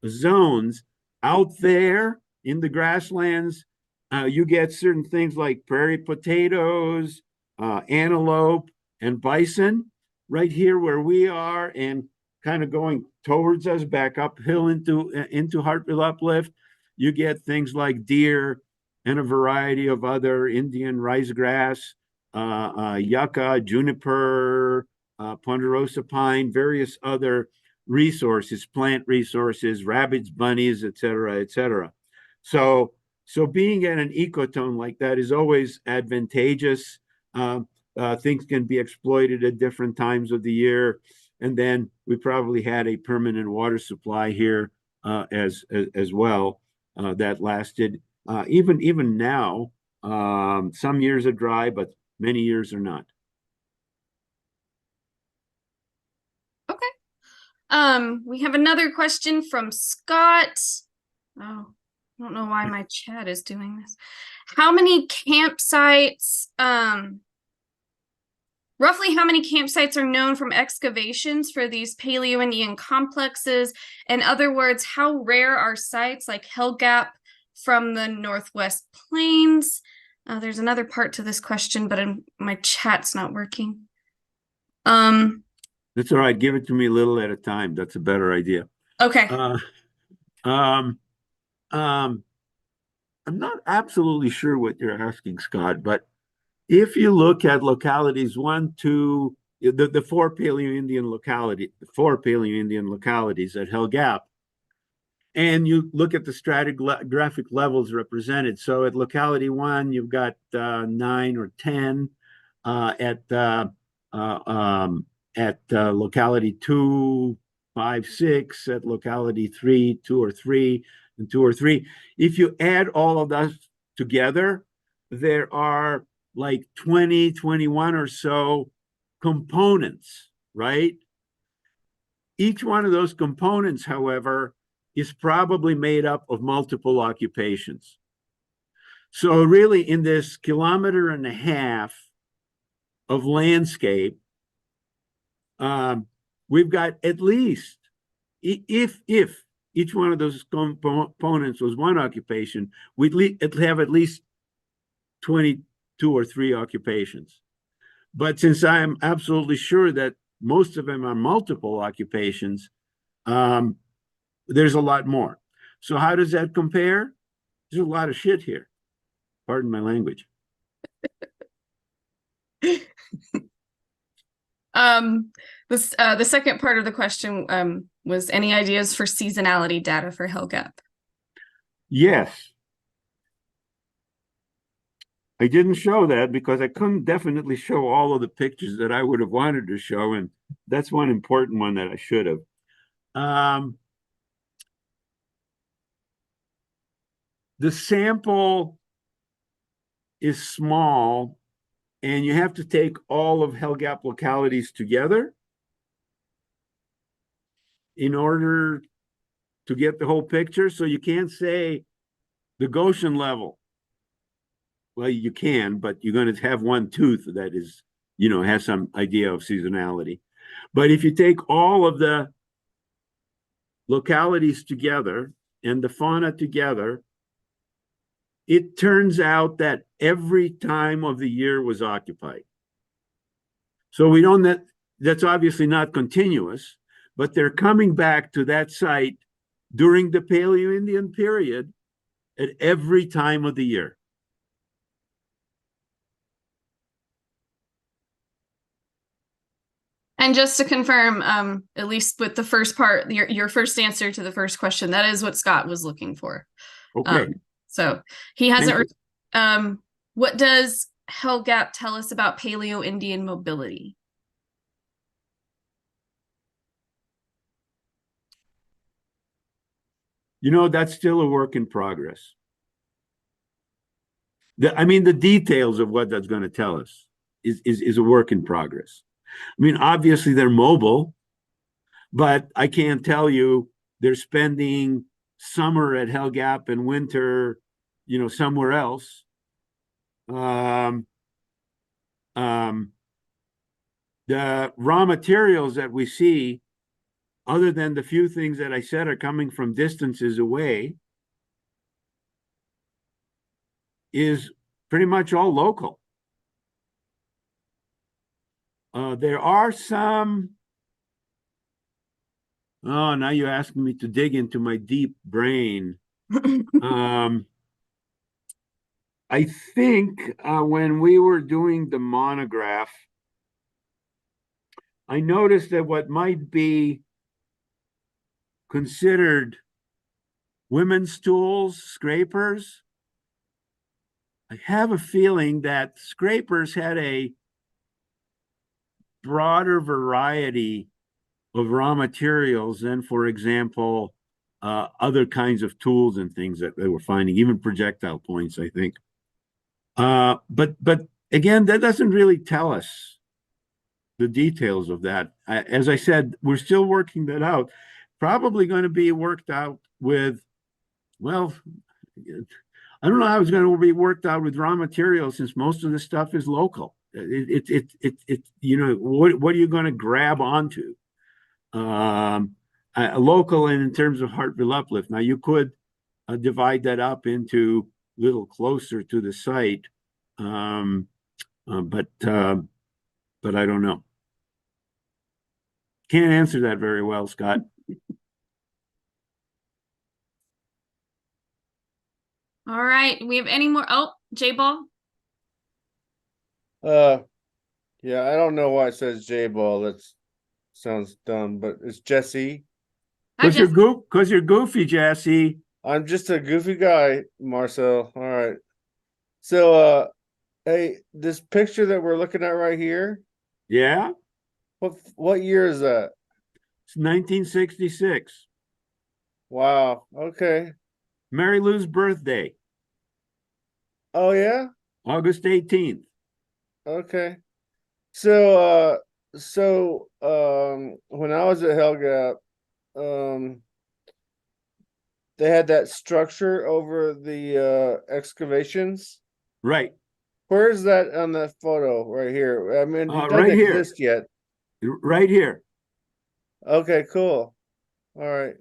zones. Out there in the grasslands, you get certain things like prairie potatoes, antelope, and bison. Right here where we are, and kind of going towards us back uphill into Hartville Uplift, you get things like deer and a variety of other Indian ricegrass, yucca, juniper, ponderosa pine, various other resources, plant resources, rabbits, bunnies, et cetera, et cetera. So being at an ecotone like that is always advantageous. Things can be exploited at different times of the year. And then we probably had a permanent water supply here as well that lasted. Even now, some years are dry, but many years are not. Okay. We have another question from Scott. Oh, I don't know why my chat is doing this. How many campsites, roughly how many campsites are known from excavations for these Paleo-Indian complexes? In other words, how rare are sites like Hell Gap from the Northwest Plains? There's another part to this question, but my chat's not working. That's all right. Give it to me a little at a time. That's a better idea. Okay. I'm not absolutely sure what you're asking, Scott, but if you look at localities one, two, the four Paleo-Indian localities at Hell Gap, and you look at the stratigraphic levels represented. So at locality one, you've got 9 or 10. At locality 2, 5, 6. At locality 3, 2 or 3, and 2 or 3. If you add all of those together, there are like 20, 21 or so components, right? Each one of those components, however, is probably made up of multiple occupations. So really in this kilometer and a half of landscape, we've got at least, if each one of those components was one occupation, we'd have at least 22 or 3 occupations. But since I'm absolutely sure that most of them are multiple occupations, there's a lot more. So how does that compare? There's a lot of shit here. Pardon my language. The second part of the question was any ideas for seasonality data for Hell Gap? Yes. I didn't show that because I couldn't definitely show all of the pictures that I would have wanted to show, and that's one important one that I should have. The sample is small, and you have to take all of Hell Gap localities together in order to get the whole picture. So you can't say the Goshen level. Well, you can, but you're going to have one tooth that is, has some idea of seasonality. But if you take all of the localities together and the fauna together, it turns out that every time of the year was occupied. So we don't, that's obviously not continuous, but they're coming back to that site during the Paleo-Indian period at every time of the year. And just to confirm, at least with the first part, your first answer to the first question, that is what Scott was looking for. Okay. So he hasn't. What does Hell Gap tell us about Paleo-Indian mobility? That's still a work in progress. The details of what that's going to tell us is a work in progress. Obviously they're mobile, but I can't tell you they're spending summer at Hell Gap and winter, somewhere else. The raw materials that we see, other than the few things that I said are coming from distances away, is pretty much all local. There are some. Oh, now you're asking me to dig into my deep brain. I think when we were doing the monograph, I noticed that what might be considered women's tools, scrapers, I have a feeling that scrapers had a broader variety of raw materials than, for example, other kinds of tools and things that they were finding, even projectile points, I think. But again, that doesn't really tell us the details of that. As I said, we're still working that out. Probably going to be worked out with, well, I don't know how it's going to be worked out with raw materials since most of the stuff is local. What are you going to grab onto? Local and in terms of Hartville Uplift. Now you could divide that up into a little closer to the site, but I don't know. Can't answer that very well, Scott. All right. We have any more? Oh, J-Ball. Yeah, I don't know why it says J-Ball. That sounds dumb, but it's Jesse. Because you're goofy, Jesse. I'm just a goofy guy, Marcel. All right. So, hey, this picture that we're looking at right here. Yeah. What year is that? It's 1966. Wow. Okay. Mary Lou's birthday. Oh yeah. August 18th. Okay. So, when I was at Hell Gap, they had that structure over the excavations. Right, Where is that on the photo right here? I mean, it doesn't right here, exist yet. right here. Okay, cool. All right.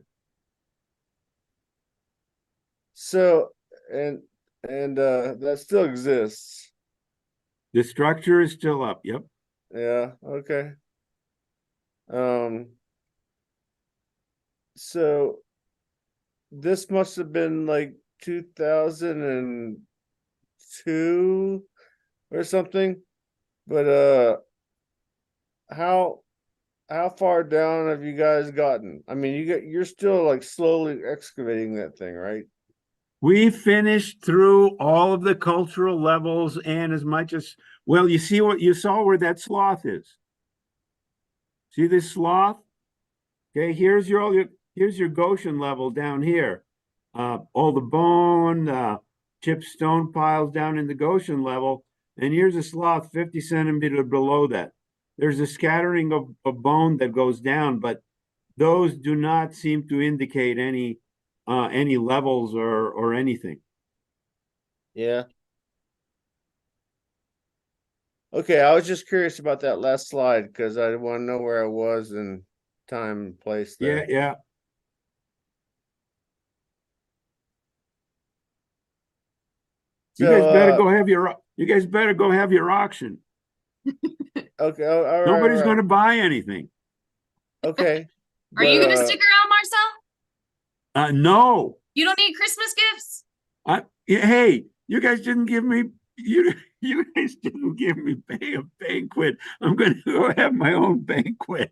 So, and that still exists. The structure is still up. Yep. Yeah, okay. So this must have been like 2002 or something. But how far down have you guys gotten? I mean, you're still like slowly excavating that thing, right? We finished through all of the cultural levels and as much as, well, you see what you saw where that sloth is. See this sloth? Okay, here's your Goshen level down here. All the bone, chip stone piles down in the Goshen level, and here's a sloth 50 centimeters below that. There's a scattering of bone that goes down, but those do not seem to indicate any levels or anything. Yeah. Okay, I was just curious about that last slide because I want to know where I was in time and place Yeah, there. yeah. You guys better So go have your auction. okay, all right, all Nobody's going right. to buy anything. Okay. Are you But going to stick around, Marcel? No. You don't need Christmas gifts? Hey, you guys didn't give me you guys didn't give me a banquet. I'm going to go have my own banquet.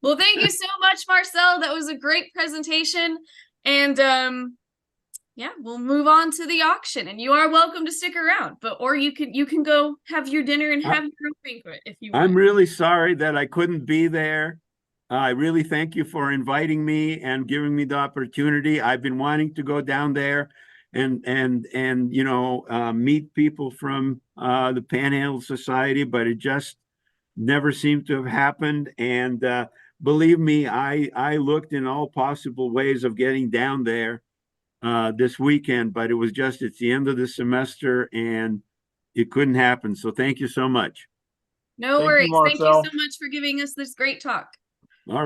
Well, thank you so much, Marcel. That was a great presentation. And yeah, we'll move on to the auction. And you are welcome to stick around, or you can go have your dinner and have your own banquet if you want. I'm really sorry that I couldn't be there. I really thank you for inviting me and giving me the opportunity. I've been wanting to go down there and meet people from the Panhandle Society, but it just never seemed to have happened. And believe me, I looked in all possible ways of getting down there this weekend, but it's the end of the semester and it couldn't happen. So thank you so much. No Thank you, worries. Thank you Marcel. so much for giving us this great talk. All right.